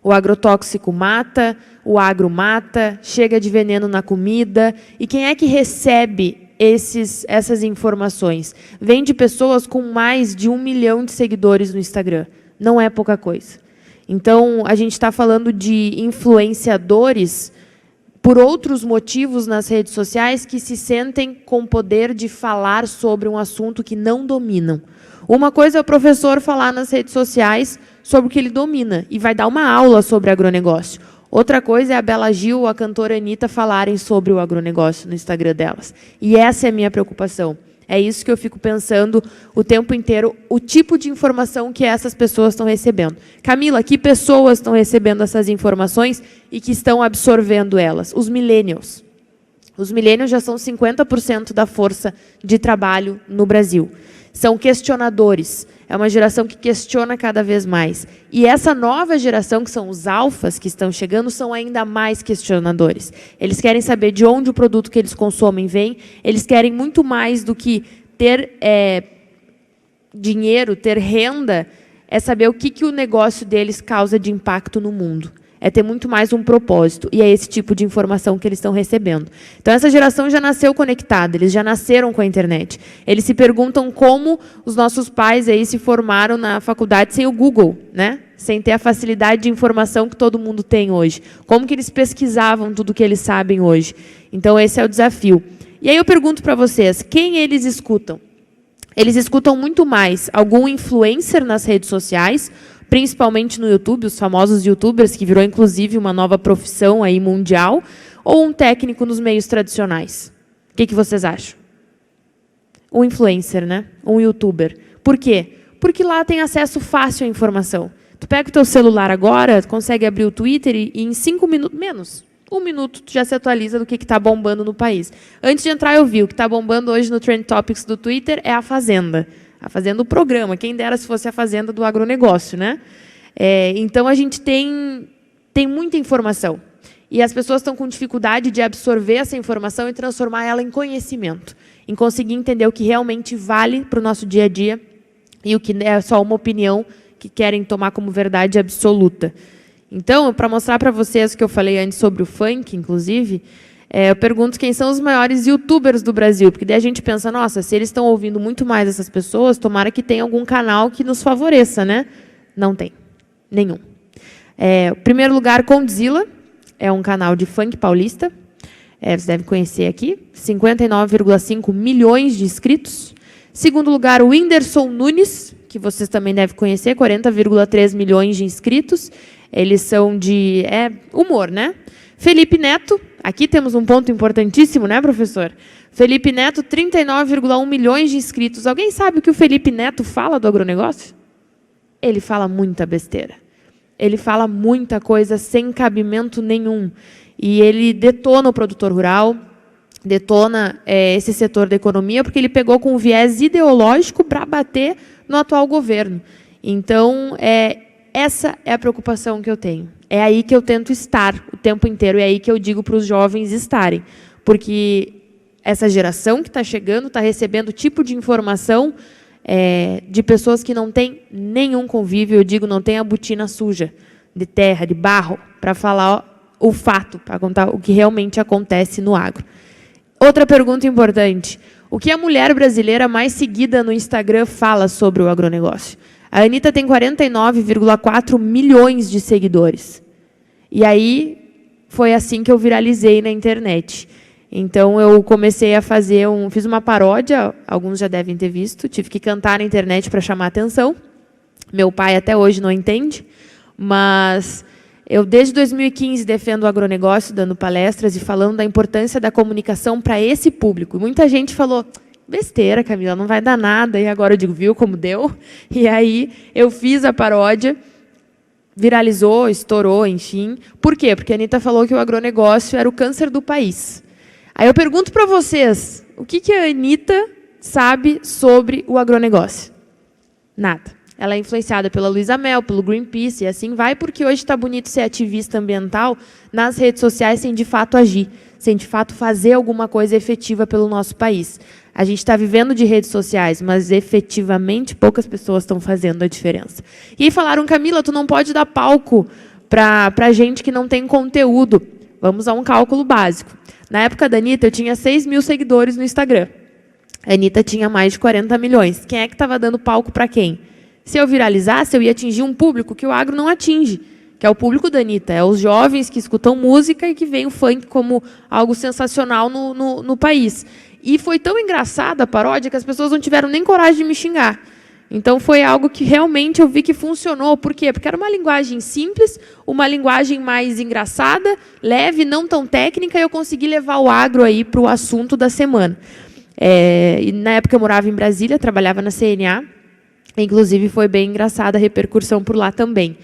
Speaker 4: O agrotóxico mata, o agro mata, chega de veneno na comida. E quem é que recebe essas informações? Vem de pessoas com mais de 1 milhão de seguidores no Instagram. Não é pouca coisa. Então, a gente está falando de influenciadores por outros motivos nas redes sociais que se sentem com poder de falar sobre um assunto que não dominam. Uma coisa é o professor falar nas redes sociais sobre o que ele domina e vai dar uma aula sobre agronegócio. Outra coisa é a Bela Gil ou a cantora Anitta falarem sobre o agronegócio no Instagram delas. E essa é a minha preocupação. É isso que eu fico pensando o tempo inteiro, o tipo de informação que essas pessoas estão recebendo. Camila, que pessoas estão recebendo essas informações e que estão absorvendo elas? Os millennials. Os millennials já são 50% da força de trabalho no Brasil. São questionadores. É uma geração que questiona cada vez mais. E essa nova geração, que são os alfas que estão chegando, são ainda mais questionadores. Eles querem saber de onde o produto que eles consomem vem. Eles querem muito mais do que ter dinheiro, ter renda, é saber o que o negócio deles causa de impacto no mundo. É ter muito mais um propósito. E é esse tipo de informação que eles estão recebendo. Então, essa geração já nasceu conectada, eles já nasceram com a internet. Eles se perguntam como os nossos pais aí se formaram na faculdade sem o Google, né? Sem ter a facilidade de informação que todo mundo tem hoje. Como que eles pesquisavam tudo o que eles sabem hoje? Então, esse é o desafio. E aí eu pergunto para vocês, quem eles escutam? Eles escutam muito mais algum influencer nas redes sociais, principalmente no YouTube, os famosos youtubers, que virou, inclusive, uma nova profissão aí mundial, ou um técnico nos meios tradicionais? O que vocês acham? Um influencer, né? Um youtuber. Por quê? Porque lá tem acesso fácil à informação. Tu pega o teu celular agora, consegue abrir o Twitter e em 5 minutos, menos, 1 minuto, tu já se atualiza do que está bombando no país. Antes de entrar, eu vi o que está bombando hoje no Trend Topics do Twitter é a Fazenda. A Fazenda, o programa. Quem dera se fosse a Fazenda do agronegócio, né? Então, a gente tem muita informação. E as pessoas estão com dificuldade de absorver essa informação e transformar ela em conhecimento. Em conseguir entender o que realmente vale para o nosso dia a dia e o que é só uma opinião que querem tomar como verdade absoluta. Então, para mostrar para vocês o que eu falei antes sobre o funk, inclusive, eu pergunto quem são os maiores youtubers do Brasil, porque daí a gente pensa, nossa, se eles estão ouvindo muito mais essas pessoas, tomara que tenha algum canal que nos favoreça, né? Não tem. Nenhum. Primeiro lugar, Condzilla, é um canal de funk paulista. Vocês devem conhecer aqui. 59,5 milhões de inscritos. Segundo lugar, o Whindersson Nunes, que vocês também devem conhecer, 40,3 milhões de inscritos. Eles são de humor, né? Felipe Neto, aqui temos um ponto importantíssimo, né, professor? Felipe Neto, 39,1 milhões de inscritos. Alguém sabe o que o Felipe Neto fala do agronegócio? Ele fala muita besteira. Ele fala muita coisa sem cabimento nenhum. E ele detona o produtor rural, detona esse setor da economia, porque ele pegou com um viés ideológico para bater no atual governo. Então, essa é a preocupação que eu tenho. É aí que eu tento estar o tempo inteiro, é aí que eu digo para os jovens estarem. Porque essa geração que está chegando está recebendo o tipo de informação de pessoas que não têm nenhum convívio, eu digo, não tem a botina suja, de terra, de barro, para falar o fato, para contar o que realmente acontece no agro. Outra pergunta importante. O que a mulher brasileira mais seguida no Instagram fala sobre o agronegócio? A Anitta tem 49,4 milhões de seguidores. E aí, foi assim que eu viralizei na internet. Então, eu comecei a fazer fiz uma paródia, alguns já devem ter visto, tive que cantar na internet para chamar a atenção. Meu pai até hoje não entende, mas eu, desde 2015, defendo o agronegócio, dando palestras e falando da importância da comunicação para esse público. Muita gente falou, besteira, Camila, não vai dar nada. E agora eu digo, viu como deu? E aí eu fiz a paródia, viralizou, estourou, enfim. Por quê? Porque a Anitta falou que o agronegócio era o câncer do país. Aí eu pergunto para vocês, o que a Anitta sabe sobre o agronegócio? Nada. Ela é influenciada pela Luísa Mel, pelo Greenpeace, e assim vai, porque hoje está bonito ser ativista ambiental nas redes sociais sem, de fato, agir, sem, de fato, fazer alguma coisa efetiva pelo nosso país. A gente está vivendo de redes sociais, mas, efetivamente, poucas pessoas estão fazendo a diferença. E aí falaram, Camila, tu não pode dar palco para gente que não tem conteúdo. Vamos a um cálculo básico. Na época da Anitta, eu tinha 6 mil seguidores no Instagram. A Anitta tinha mais de 40 milhões. Quem é que estava dando palco para quem? Se eu viralizasse, eu ia atingir um público que o agro não atinge, que é o público da Anitta. É os jovens que escutam música e que veem o funk como algo sensacional no país. E foi tão engraçada a paródia que as pessoas não tiveram nem coragem de me xingar. Então, foi algo que realmente eu vi que funcionou. Por quê? Porque era uma linguagem simples, uma linguagem mais engraçada, leve, não tão técnica, e eu consegui levar o agro aí para o assunto da semana. E na época eu morava em Brasília, trabalhava na CNA, inclusive foi bem engraçada a repercussão por lá também.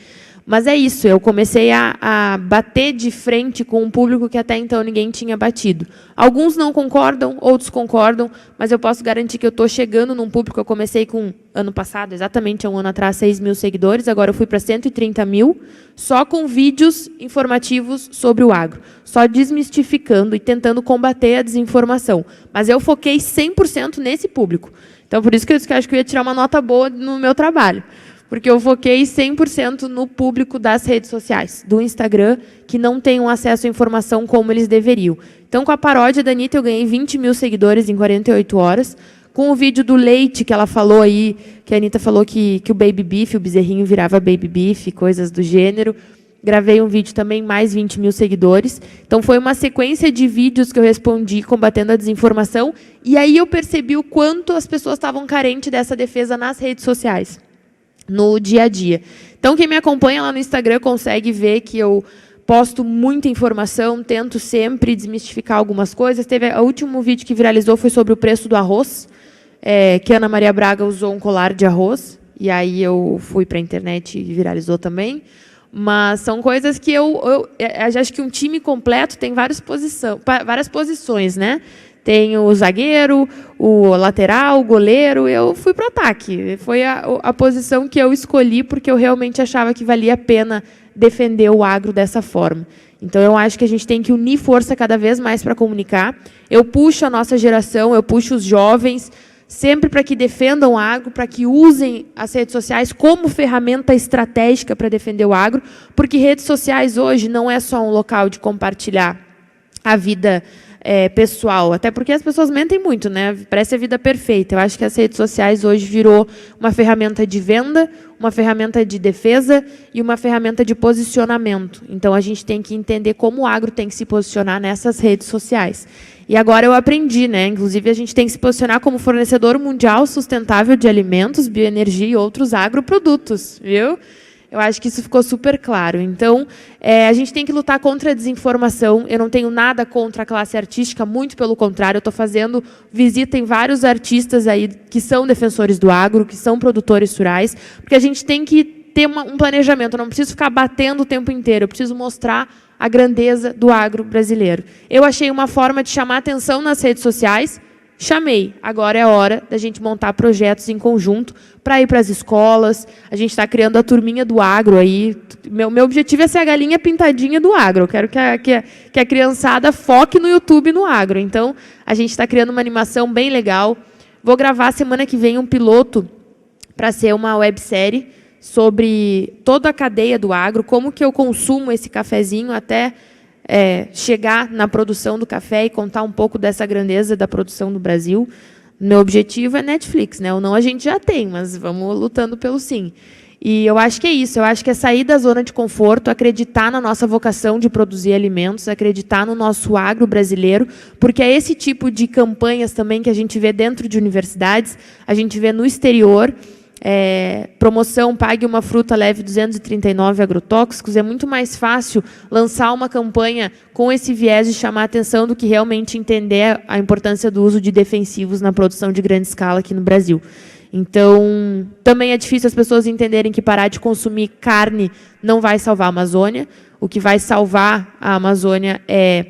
Speaker 4: Mas é isso, eu comecei a bater de frente com um público que até então ninguém tinha batido. Alguns não concordam, outros concordam, mas eu posso garantir que eu estou chegando num público. Eu comecei com, ano passado, exatamente há um ano atrás, 6 mil seguidores, agora eu fui para 130 mil, só com vídeos informativos sobre o agro, só desmistificando e tentando combater a desinformação. Mas eu foquei 100% nesse público. Então, por isso que eu disse que eu acho que eu ia tirar uma nota boa no meu trabalho. Porque eu foquei 100% no público das redes sociais, do Instagram, que não tem um acesso à informação como eles deveriam. Então, com a paródia da Anitta, eu ganhei 20 mil seguidores em 48 horas. Com o vídeo do leite, que ela falou aí, que a Anitta falou que o baby beef, o bezerrinho virava baby beef, coisas do gênero. Gravei um vídeo também, mais 20 mil seguidores. Então, foi uma sequência de vídeos que eu respondi combatendo a desinformação. E aí eu percebi o quanto as pessoas estavam carentes dessa defesa nas redes sociais, no dia a dia. Então, quem me acompanha lá no Instagram consegue ver que eu posto muita informação, tento sempre desmistificar algumas coisas. O último vídeo que viralizou foi sobre o preço do arroz, que a Ana Maria Braga usou um colar de arroz, e aí eu fui para a internet e viralizou também. Mas são coisas que eu acho que um time completo tem várias posições, né? Tem o zagueiro, o lateral, o goleiro. Eu fui para o ataque. Foi a posição que eu escolhi porque eu realmente achava que valia a pena defender o agro dessa forma. Então, eu acho que a gente tem que unir força cada vez mais para comunicar. Eu puxo a nossa geração, eu puxo os jovens, sempre para que defendam o agro, para que usem as redes sociais como ferramenta estratégica para defender o agro, porque redes sociais hoje não é só um local de compartilhar a vida pessoal, até porque as pessoas mentem muito, né? Parece a vida perfeita. Eu acho que as redes sociais hoje virou uma ferramenta de venda, uma ferramenta de defesa e uma ferramenta de posicionamento. Então, a gente tem que entender como o agro tem que se posicionar nessas redes sociais. E agora eu aprendi, né? Inclusive, a gente tem que se posicionar como fornecedor mundial sustentável de alimentos, bioenergia e outros agroprodutos, viu? Eu acho que isso ficou super claro. Então, a gente tem que lutar contra a desinformação. Eu não tenho nada contra a classe artística, muito pelo contrário. Eu estou fazendo visita em vários artistas aí que são defensores do agro, que são produtores rurais, porque a gente tem que ter um planejamento. Eu não preciso ficar batendo o tempo inteiro. Eu preciso mostrar a grandeza do agro brasileiro. Eu achei uma forma de chamar atenção nas redes sociais. Chamei. Agora é a hora da gente montar projetos em conjunto para ir para as escolas. A gente está criando a turminha do agro aí. Meu objetivo é ser a galinha pintadinha do agro. Eu quero que a criançada foque no YouTube no agro. Então, a gente está criando uma animação bem legal. Vou gravar semana que vem um piloto para ser uma websérie sobre toda a cadeia do agro, como que eu consumo esse cafezinho até chegar na produção do café e contar um pouco dessa grandeza da produção do Brasil. Meu objetivo é Netflix, né? O não a gente já tem, mas vamos lutando pelo sim. E eu acho que é isso, eu acho que é sair da zona de conforto, acreditar na nossa vocação de produzir alimentos, acreditar no nosso agro brasileiro, porque é esse tipo de campanhas também que a gente vê dentro de universidades, a gente vê no exterior. Promoção, pague uma fruta leve 239 agrotóxicos. É muito mais fácil lançar uma campanha com esse viés de chamar a atenção do que realmente entender a importância do uso de defensivos na produção de grande escala aqui no Brasil. Então, também é difícil as pessoas entenderem que parar de consumir carne não vai salvar a Amazônia. O que vai salvar a Amazônia é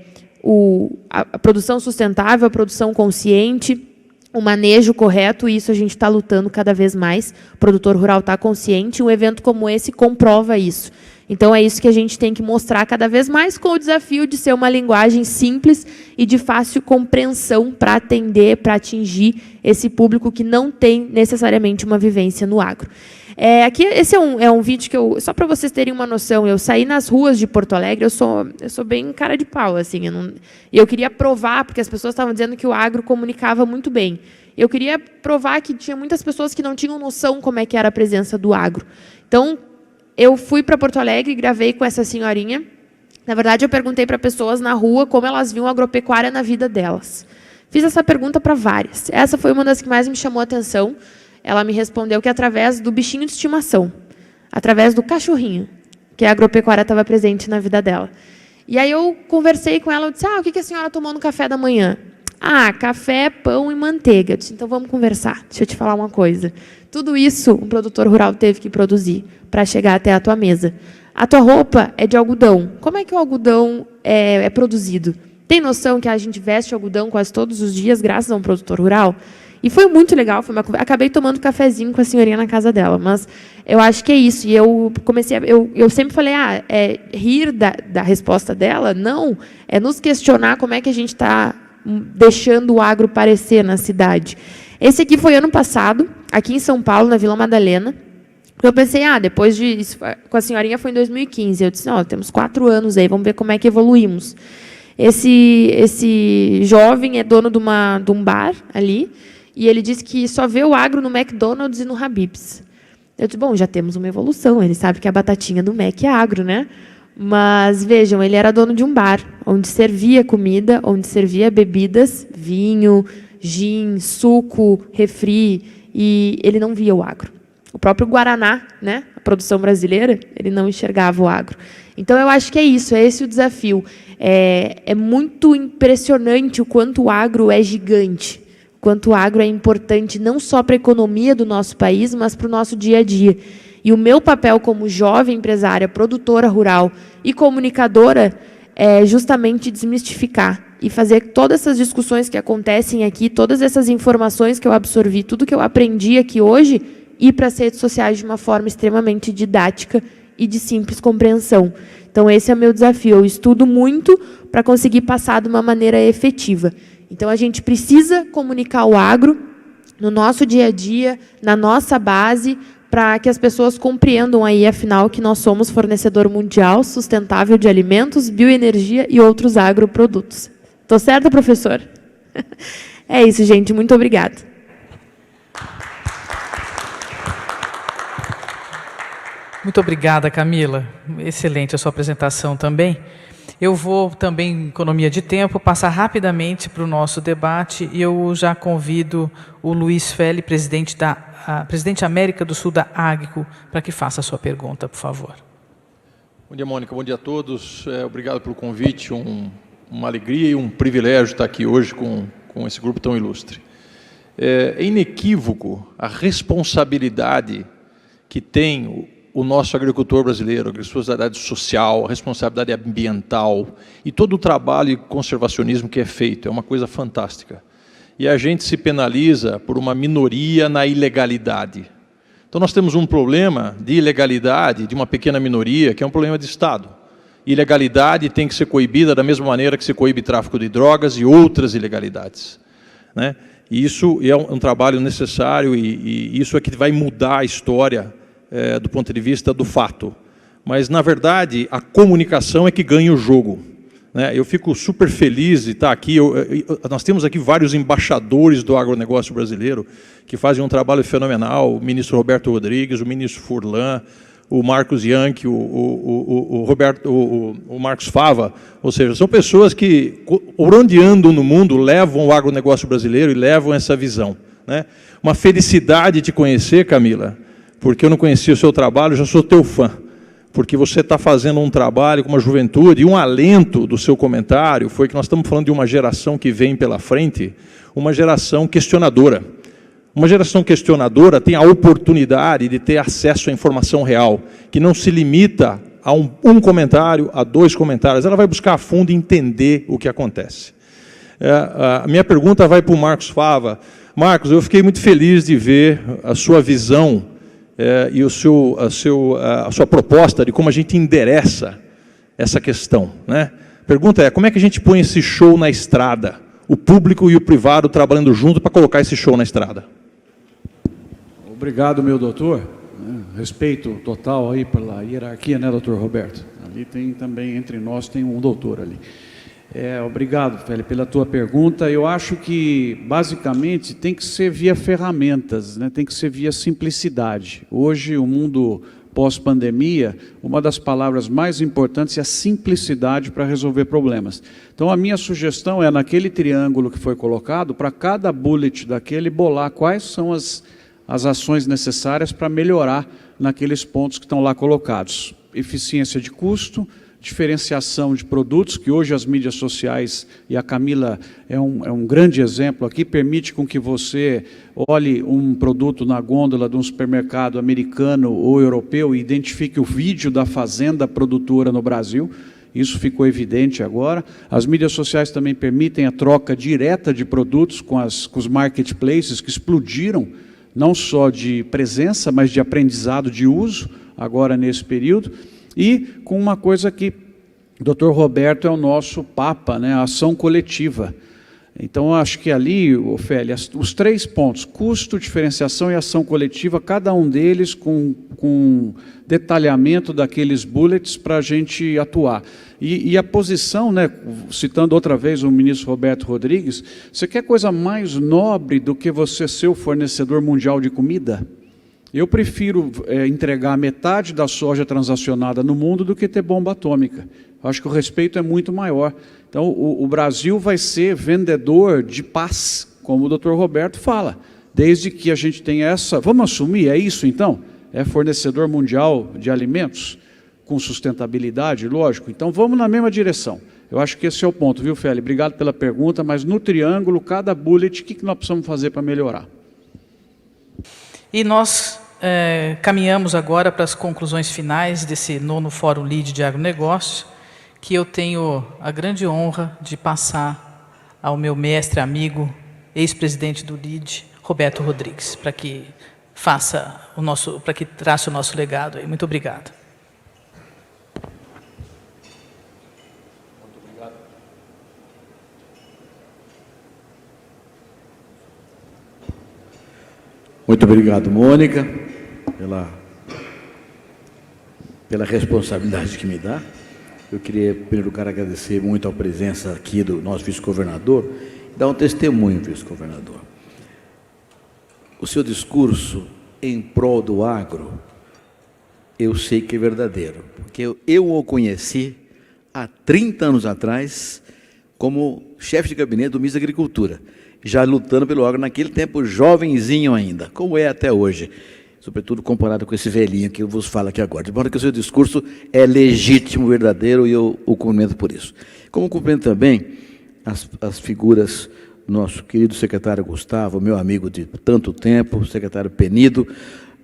Speaker 4: a produção sustentável, a produção consciente, o manejo correto, e isso a gente está lutando cada vez mais. O produtor rural está consciente, um evento como esse comprova isso. Então, é isso que a gente tem que mostrar cada vez mais, com o desafio de ser uma linguagem simples e de fácil compreensão para atender, para atingir esse público que não tem necessariamente uma vivência no agro. Aqui, esse é um vídeo que só para vocês terem uma noção, eu saí nas ruas de Porto Alegre, eu sou bem cara de pau, assim, eu queria provar, porque as pessoas estavam dizendo que o agro comunicava muito bem. Eu queria provar que tinha muitas pessoas que não tinham noção como é que era a presença do agro. Então, eu fui para Porto Alegre e gravei com essa senhorinha. Na verdade, eu perguntei para pessoas na rua como elas viam a agropecuária na vida delas. Fiz essa pergunta para várias. Essa foi uma das que mais me chamou a atenção. Ela me respondeu que através do bichinho de estimação, através do cachorrinho, que a agropecuária estava presente na vida dela. E aí eu conversei com ela, eu disse, o que a senhora tomou no café da manhã? Café, pão e manteiga. Eu disse, então vamos conversar, deixa eu te falar uma coisa. Tudo isso um produtor rural teve que produzir para chegar até a tua mesa. A tua roupa é de algodão. Como é que o algodão é produzido? Tem noção que a gente veste algodão quase todos os dias graças a um produtor rural? E foi muito legal, acabei tomando cafezinho com a senhorinha na casa dela, mas eu acho que é isso. E eu comecei, eu sempre falei, rir da resposta dela, não, é nos questionar como é que a gente está deixando o agro parecer na cidade. Esse aqui foi ano passado, aqui em São Paulo, na Vila Madalena. Eu pensei, depois de isso, com a senhorinha foi em 2015. Eu disse, temos 4 anos aí, vamos ver como é que evoluímos. Esse jovem é dono de um bar ali, e ele disse que só vê o agro no McDonald's e no Habib's. Eu disse, bom, já temos uma evolução, ele sabe que a batatinha do Mac é agro, né? Mas, vejam, ele era dono de um bar, onde servia comida, onde servia bebidas, vinho, gin, suco, refri, e ele não via o agro. O próprio Guaraná, né, a produção brasileira, ele não enxergava o agro. Então, eu acho que é isso, é esse o desafio. É muito impressionante o quanto o agro é gigante, o quanto o agro é importante não só para a economia do nosso país, mas para o nosso dia a dia. E o meu papel como jovem empresária, produtora rural e comunicadora é justamente desmistificar e fazer todas essas discussões que acontecem aqui, todas essas informações que eu absorvi, tudo que eu aprendi aqui hoje, ir para as redes sociais de uma forma extremamente didática e de simples compreensão. Então, esse é o meu desafio. Eu estudo muito para conseguir passar de uma maneira efetiva. Então, a gente precisa comunicar o agro no nosso dia a dia, na nossa base, para que as pessoas compreendam aí, afinal, que nós somos fornecedor mundial sustentável de alimentos, bioenergia e outros agroprodutos. Estou certa, professor? É isso, gente. Muito obrigada.
Speaker 1: Muito obrigada, Camila. Excelente a sua apresentação também. Eu vou também, em economia de tempo, passar rapidamente para o nosso debate e eu já convido o Luiz Feli, presidente América do Sul da Agco, para que faça a sua pergunta, por favor.
Speaker 5: Bom dia, Mônica. Bom dia a todos. Obrigado pelo convite. Uma alegria e um privilégio estar aqui hoje com esse grupo tão ilustre. É inequívoco a responsabilidade que tem o nosso agricultor brasileiro, a responsabilidade social, a responsabilidade ambiental e todo o trabalho e conservacionismo que é feito. É uma coisa fantástica. E a gente se penaliza por uma minoria na ilegalidade. Então, nós temos um problema de ilegalidade de uma pequena minoria, que é um problema de Estado. Ilegalidade tem que ser coibida da mesma maneira que se coíbe tráfico de drogas e outras ilegalidades, né? E isso é um trabalho necessário e isso é que vai mudar a história do ponto de vista do fato. Mas, na verdade, a comunicação é que ganha o jogo, né? Eu fico super feliz de estar aqui. Nós temos aqui vários embaixadores do agronegócio brasileiro que fazem um trabalho fenomenal, o ministro Roberto Rodrigues, o ministro Furlan, o Marcos Yankee, o Marcos Fava, ou seja, são pessoas que, por onde andam no mundo, levam o agronegócio brasileiro e levam essa visão, né? Uma felicidade te conhecer, Camila, porque eu não conhecia o seu trabalho, já sou teu fã, porque você está fazendo um trabalho com uma juventude, e um alento do seu comentário foi que nós estamos falando de uma geração que vem pela frente, uma geração questionadora. Uma geração questionadora tem a oportunidade de ter acesso à informação real, que não se limita a um comentário, a 2 comentários, ela vai buscar a fundo e entender o que acontece. A minha pergunta vai para o Marcos Fava. Marcos, eu fiquei muito feliz de ver a sua visão e a sua proposta de como a gente endereça essa questão, né? A pergunta é, como é que a gente põe esse show na estrada? O público e o privado trabalhando junto para colocar esse show na estrada.
Speaker 2: Obrigado, meu doutor. respeito total aí pela hierarquia, né, doutor Roberto? Ali tem também, entre nós, tem um doutor ali. Obrigado, Felipe, pela tua pergunta. Eu acho que, basicamente, tem que ser via ferramentas, né? Tem que ser via simplicidade. Hoje, o mundo pós-pandemia, uma das palavras mais importantes é a simplicidade para resolver problemas. Então, a minha sugestão é, naquele triângulo que foi colocado, para cada bullet daquele, bolar quais são as ações necessárias para melhorar naqueles pontos que estão lá colocados. Eficiência de custo, diferenciação de produtos, que hoje as mídias sociais, e a Camila é um grande exemplo aqui, permite com que você olhe um produto na gôndola de um supermercado americano ou europeu e identifique o vídeo da fazenda produtora no Brasil. Isso ficou evidente agora. As mídias sociais também permitem a troca direta de produtos com os marketplaces, que explodiram, não só de presença, mas de aprendizado, de uso, agora nesse período. E com uma coisa que o doutor Roberto é o nosso papa, né, a ação coletiva. Então, eu acho que ali, Ofélia, os 3 pontos, custo, diferenciação e ação coletiva, cada um deles com detalhamento daqueles bullets para a gente atuar. E a posição, né, citando outra vez o ministro Roberto Rodrigues, você quer coisa mais nobre do que você ser o fornecedor mundial de comida? Eu prefiro entregar metade da soja transacionada no mundo do que ter bomba atômica. Acho que o respeito é muito maior. Então, o Brasil vai ser vendedor de paz, como o doutor Roberto fala, desde que a gente tenha essa... Vamos assumir, é isso então? É fornecedor mundial de alimentos, com sustentabilidade, lógico. Então, vamos na mesma direção. Eu acho que esse é o ponto, viu, Félix? Obrigado pela pergunta, mas no triângulo, cada bullet, o que nós precisamos fazer para melhorar?
Speaker 1: E nós caminhamos agora para as conclusões finais desse 9º Fórum LEAD de Agronegócio, que eu tenho a grande honra de passar ao meu mestre, amigo, ex-presidente do LEAD, Roberto Rodrigues, para que trace o nosso legado aí. Muito obrigado.
Speaker 6: Muito obrigado, Mônica, pela responsabilidade que me dá. Eu queria, em primeiro lugar, agradecer muito a presença aqui do nosso vice-governador e dar um testemunho, vice-governador. O seu discurso em prol do agro, eu sei que é verdadeiro, porque eu o conheci há 30 anos atrás como chefe de gabinete do ministro da Agricultura, já lutando pelo agro, naquele tempo jovenzinho ainda, como é até hoje, sobretudo comparado com esse velhinho que eu vos falo aqui agora. De modo que o seu discurso é legítimo, verdadeiro, e eu o cumprimento por isso. Como cumprimento também as figuras do nosso querido secretário Gustavo, meu amigo de tanto tempo, o secretário Penido,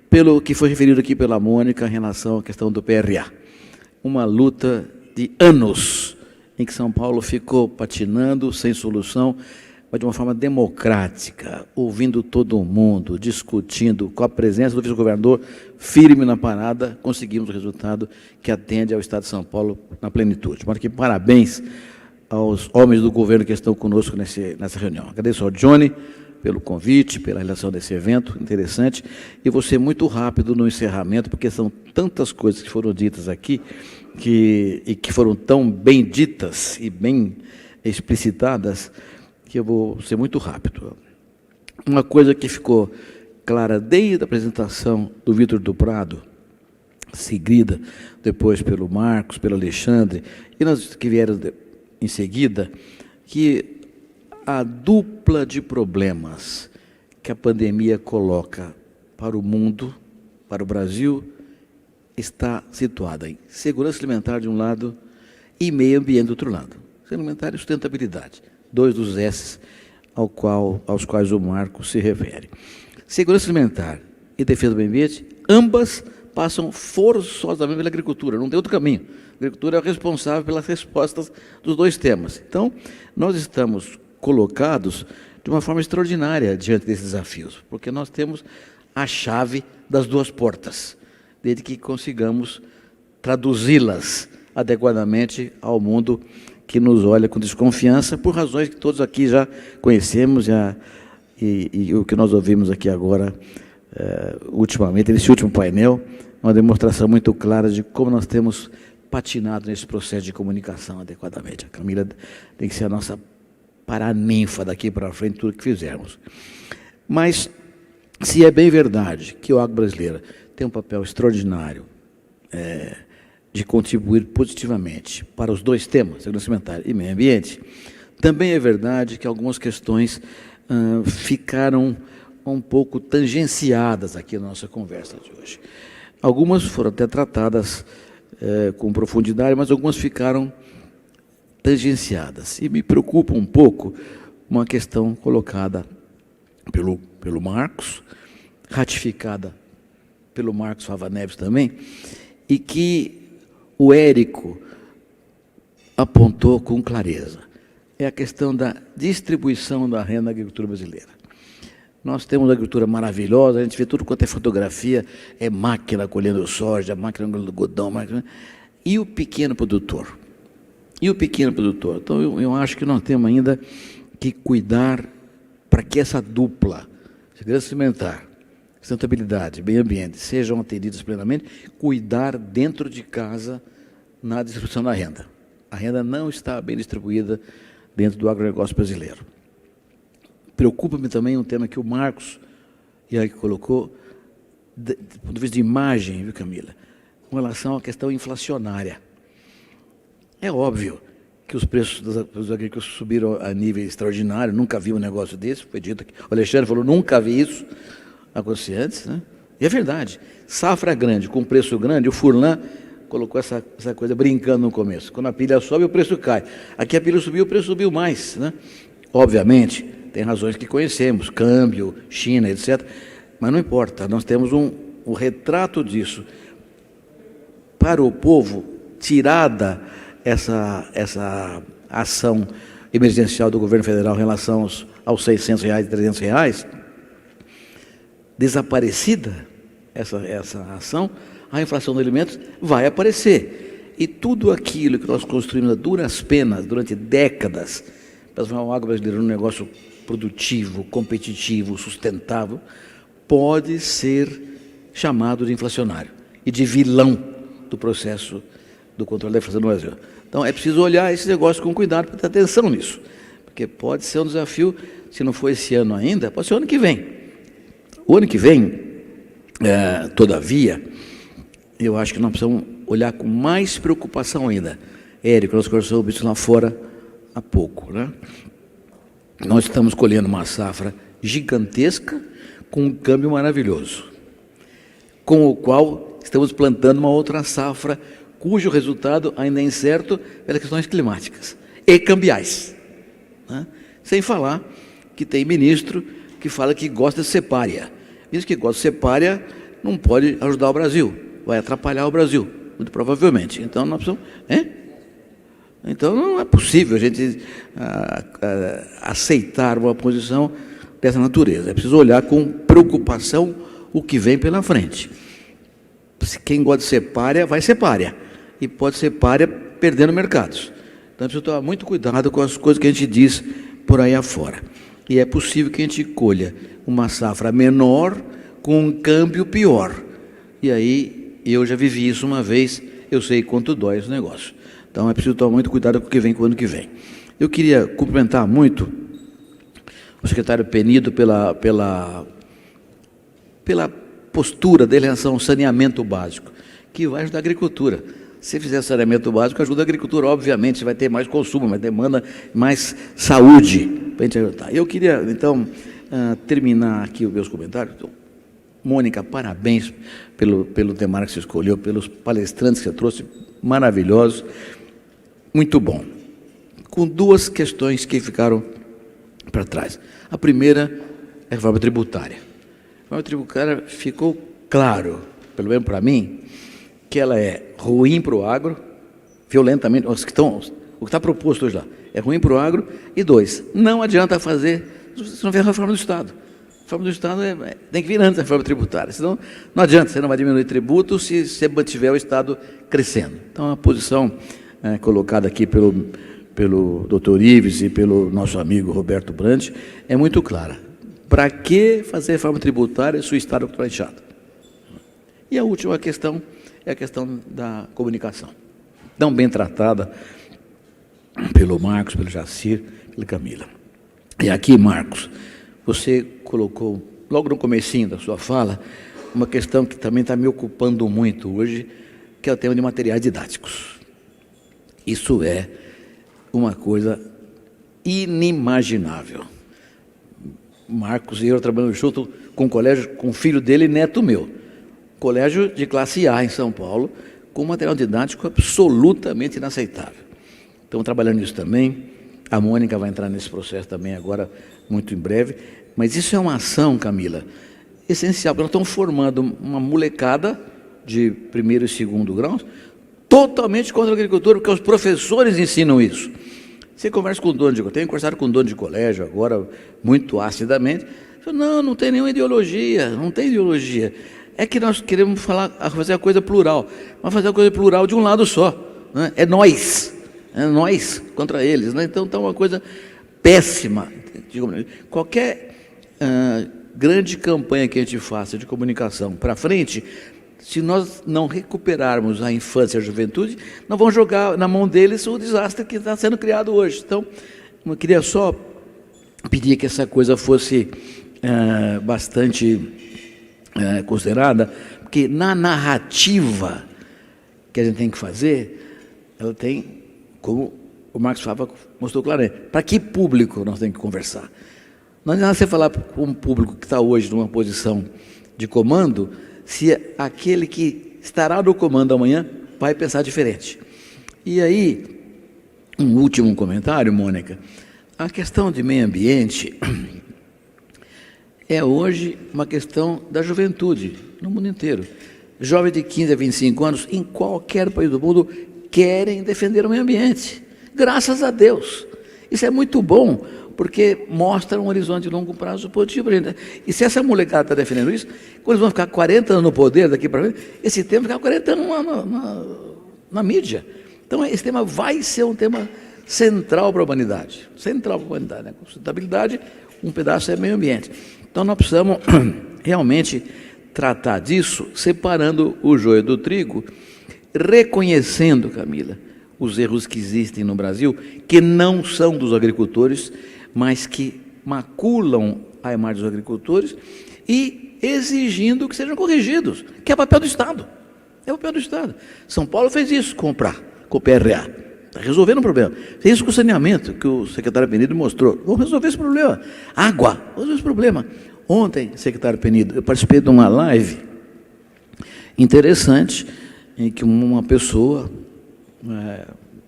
Speaker 6: pelo que foi referido aqui pela Mônica em relação à questão do PRA. Uma luta de anos em que São Paulo ficou patinando, sem solução, mas de uma forma democrática, ouvindo todo mundo, discutindo, com a presença do vice-governador firme na parada, conseguimos o resultado que atende ao Estado de São Paulo na plenitude. De modo que parabéns aos homens do governo que estão conosco nessa reunião. Agradeço ao Johnny pelo convite, pela realização desse evento interessante, e vou ser muito rápido no encerramento, porque são tantas coisas que foram ditas aqui, e que foram tão bem ditas e bem explicitadas, que eu vou ser muito rápido. Uma coisa que ficou clara desde a apresentação do Vitor do Prado, seguida depois pelo Marcos, pelo Alexandre, e nós que vieram em seguida, que a dupla de problemas que a pandemia coloca para o mundo, para o Brasil, está situada em segurança alimentar de um lado e meio ambiente do outro lado. Segurança alimentar e sustentabilidade. 2 dos S's aos quais o Marco se refere. Segurança alimentar e defesa do meio ambiente, ambas passam forçosamente pela agricultura, não tem outro caminho. A agricultura é responsável pelas respostas dos 2 temas. Então, nós estamos colocados de uma forma extraordinária diante desses desafios, porque nós temos a chave das 2 portas, desde que consigamos traduzi-las adequadamente ao mundo que nos olha com desconfiança, por razões que todos aqui já conhecemos, e o que nós ouvimos aqui agora ultimamente, nesse último painel, é uma demonstração muito clara de como nós temos patinado nesse processo de comunicação adequadamente. A Camila tem que ser a nossa paraninfa daqui para frente, tudo que fizermos. Mas, se é bem verdade que o agro brasileiro tem um papel extraordinário de contribuir positivamente para os dois temas, segurança alimentar e meio ambiente, também é verdade que algumas questões ficaram um pouco tangenciadas aqui na nossa conversa de hoje. Algumas foram até tratadas com profundidade, mas algumas ficaram tangenciadas. E me preocupa um pouco uma questão colocada pelo Marcos, ratificada pelo Marcos Fava Neves também, e que o Érico apontou com clareza. É a questão da distribuição da renda na agricultura brasileira. Nós temos uma agricultura maravilhosa, a gente vê tudo quanto é fotografia, é máquina colhendo soja, máquina colhendo algodão, e o pequeno produtor? E o pequeno produtor? Então, eu acho que nós temos ainda que cuidar para que essa dupla, segurança alimentar, sustentabilidade, meio ambiente, sejam atendidas plenamente, cuidar dentro de casa na distribuição da renda. A renda não está bem distribuída dentro do agronegócio brasileiro. Preocupa-me também um tema que o Marcos colocou, do ponto de vista de imagem, viu, Camila, com relação à questão inflacionária. É óbvio que os preços dos agrícolas subiram a nível extraordinário, nunca vi um negócio desse, foi dito aqui. O Alexandre falou, nunca vi isso acontecer antes, né? E é verdade, safra grande, com preço grande, o Furlan colocou essa coisa brincando no começo. Quando a pilha sobe, o preço cai. Aqui a pilha subiu, o preço subiu mais, né? Obviamente, tem razões que conhecemos, câmbio, China, etc. Mas não importa, nós temos um retrato disso. Para o povo, tirada essa ação emergencial do governo federal em relação aos R$600, R$300, desaparecida essa ação, a inflação dos alimentos vai aparecer. E tudo aquilo que nós construímos a duras penas durante décadas para transformar o agro brasileiro num negócio produtivo, competitivo, sustentável, pode ser chamado de inflacionário e de vilão do processo do controle da inflação no Brasil. Então, é preciso olhar esse negócio com cuidado, para ter atenção nisso, porque pode ser um desafio, se não for esse ano ainda, pode ser o ano que vem. O ano que vem, todavia, eu acho que nós precisamos olhar com mais preocupação ainda. Érico, nós conversamos isso lá fora há pouco, né? Nós estamos colhendo uma safra gigantesca com um câmbio maravilhoso, com o qual estamos plantando uma outra safra cujo resultado ainda é incerto pelas questões climáticas e cambiais, né? Sem falar que tem ministro que fala que gosta de ser pária. Ministro que gosta de ser pária não pode ajudar o Brasil, vai atrapalhar o Brasil, muito provavelmente. Então, nós precisamos... Então, não é possível a gente aceitar uma posição dessa natureza. É preciso olhar com preocupação o que vem pela frente. Quem gosta de ser pária, vai ser pária. E pode ser pária perdendo mercados. Então, é preciso tomar muito cuidado com as coisas que a gente diz por aí afora. E é possível que a gente colha uma safra menor com um câmbio pior. E aí, eu já vivi isso uma vez, eu sei quanto dói esse negócio. Então, é preciso tomar muito cuidado com o que vem com o ano que vem. Eu queria cumprimentar muito o secretário Penido pela postura dele em relação ao saneamento básico, que vai ajudar a agricultura. Se fizer saneamento básico, ajuda a agricultura, obviamente, você vai ter mais consumo, mais demanda, mais saúde para a gente ajudar. Eu queria, então, terminar aqui os meus comentários. Então, Mônica, parabéns pelo tema que você escolheu, pelos palestrantes que você trouxe, maravilhosos, muito bom. Com duas questões que ficaram para trás. A primeira é a reforma tributária. A reforma tributária ficou claro, pelo menos para mim, que ela é ruim para o agro, violentamente, o que está proposto hoje lá, é ruim para o agro, e dois, não adianta fazer, se não vier a reforma do Estado. A reforma do Estado tem que vir antes da reforma tributária, senão não adianta, você não vai diminuir tributo se você mantiver o Estado crescendo. Então, a posição colocada aqui pelo Dr. Ives e pelo nosso amigo Roberto Brandt é muito clara. para que fazer reforma tributária se o Estado está inchado? E a última questão é a questão da comunicação, tão bem tratada pelo Marcos, pelo Jacir, pela Camila. E aqui, Marcos, você colocou, logo no comecinho da sua fala, uma questão que também está me ocupando muito hoje, que é o tema de materiais didáticos. Isso é uma coisa inimaginável. Marcos e eu trabalhamos junto com um colégio, com o filho dele, neto meu. Colégio de classe A em São Paulo, com material didático absolutamente inaceitável. Estamos trabalhando nisso também. A Mônica vai entrar nesse processo também agora, muito em breve. Mas isso é uma ação, Camila, essencial, porque nós estamos formando uma molecada de primeiro e segundo graus totalmente contra a agricultura, porque os professores ensinam isso. Você conversa com o dono de colégio, tenho conversado com o dono de colégio agora, muito acidamente, não tem nenhuma ideologia, não tem ideologia. É que nós queremos fazer a coisa plural, mas fazer a coisa plural de um lado só, né? É nós contra eles, né? Então está uma coisa péssima. Qualquer grande campanha que a gente faça de comunicação para frente, se nós não recuperarmos a infância e a juventude, nós vamos jogar na mão deles o desastre que está sendo criado hoje. Então, eu queria só pedir que essa coisa fosse bastante considerada, porque na narrativa que a gente tem que fazer, ela tem, como o Marcos Fava mostrou claramente, para que público nós temos que conversar. Não adianta você falar com um público que está hoje numa posição de comando, se aquele que estará no comando amanhã vai pensar diferente. E aí, um último comentário, Mônica. A questão de meio ambiente é hoje uma questão da juventude no mundo inteiro. Jovens de 15 a 25 anos, em qualquer país do mundo, querem defender o meio ambiente. Graças a Deus. Isso é muito bom, porque mostra um horizonte de longo prazo positivo para a gente. E se essa molecada está defendendo isso, quando eles vão ficar 40 anos no poder daqui para frente, esse tema vai ficar 40 anos na mídia. Então, esse tema vai ser um tema central para a humanidade. Central para a humanidade, né? Sustentabilidade, um pedaço é meio ambiente. Então, nós precisamos realmente tratar disso, separando o joio do trigo, reconhecendo, Camila, os erros que existem no Brasil, que não são dos agricultores, mas que maculam a imagem dos agricultores e exigindo que sejam corrigidos, que é papel do Estado. É o papel do Estado. São Paulo fez isso com o PRA. Está resolvendo o problema. Fez isso com o saneamento, que o secretário Penido mostrou. Vamos resolver esse problema. Água, vamos resolver esse problema. Ontem, secretário Penido, eu participei de uma live interessante, em que uma pessoa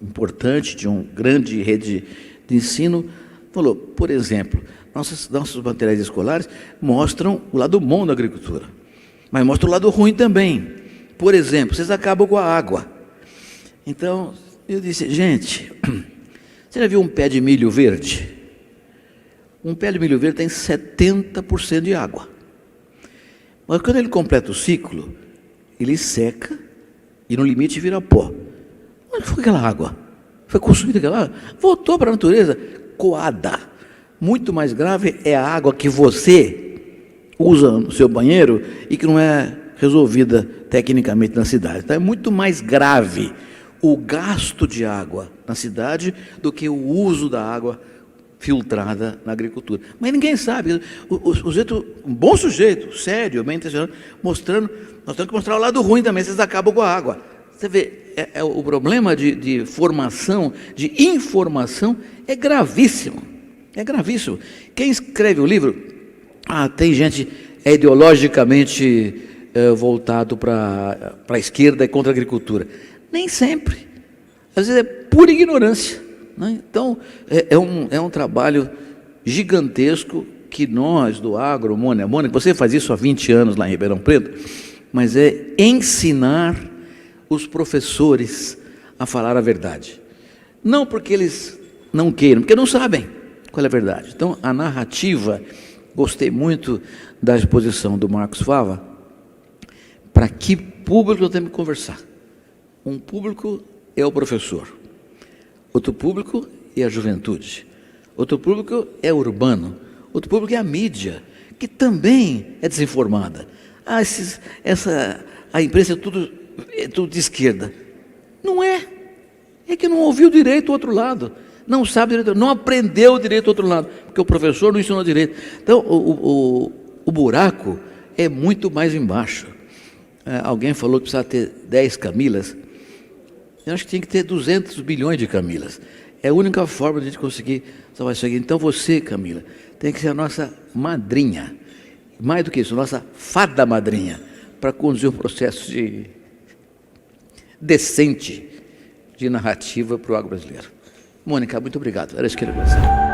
Speaker 6: importante, de uma grande rede de ensino, falou, por exemplo, nossos materiais escolares mostram o lado bom da agricultura, mas mostram o lado ruim também. Por exemplo, vocês acabam com a água. Então, eu disse, gente, você já viu um pé de milho verde? Um pé de milho verde tem 70% de água. Mas quando ele completa o ciclo, ele seca e no limite vira pó. Onde foi aquela água? Foi consumida aquela água? Voltou para a natureza coada. Muito mais grave é a água que você usa no seu banheiro e que não é resolvida tecnicamente na cidade. Então é muito mais grave o gasto de água na cidade do que o uso da água filtrada na agricultura. Mas ninguém sabe. Um bom sujeito, sério, bem intencionado, mostrando, nós temos que mostrar o lado ruim também, vocês acabam com a água. Você vê, o problema de formação, de informação, é gravíssimo. É gravíssimo. Quem escreve o livro, tem gente ideologicamente voltado para a esquerda e contra a agricultura. Nem sempre. Às vezes é pura ignorância. Né? Então, é um trabalho gigantesco que nós do agro, Mônica, você faz isso há 20 anos lá em Ribeirão Preto, mas é ensinar os professores a falar a verdade. Não porque eles não queiram, porque não sabem qual é a verdade. Então, a narrativa, gostei muito da exposição do Marcos Fava, para que público nós temos que conversar. Um público é o professor, outro público é a juventude, outro público é o urbano, outro público é a mídia. que também é desinformada. A imprensa é tudo de esquerda. Não é. É que não ouviu direito o outro lado. Não sabe direito, não aprendeu direito do outro lado, porque o professor não ensinou direito. Então, o buraco é muito mais embaixo. Alguém falou que precisava ter 10 Camilas. Eu acho que tinha que ter 200 bilhões de Camilas. É a única forma de a gente conseguir salvar isso aqui. Então você, Camila, tem que ser a nossa madrinha. Mais do que isso, nossa fada madrinha, para conduzir um processo decente de narrativa para o agro brasileiro. Mônica, muito obrigado. Era isso que eu queria dizer.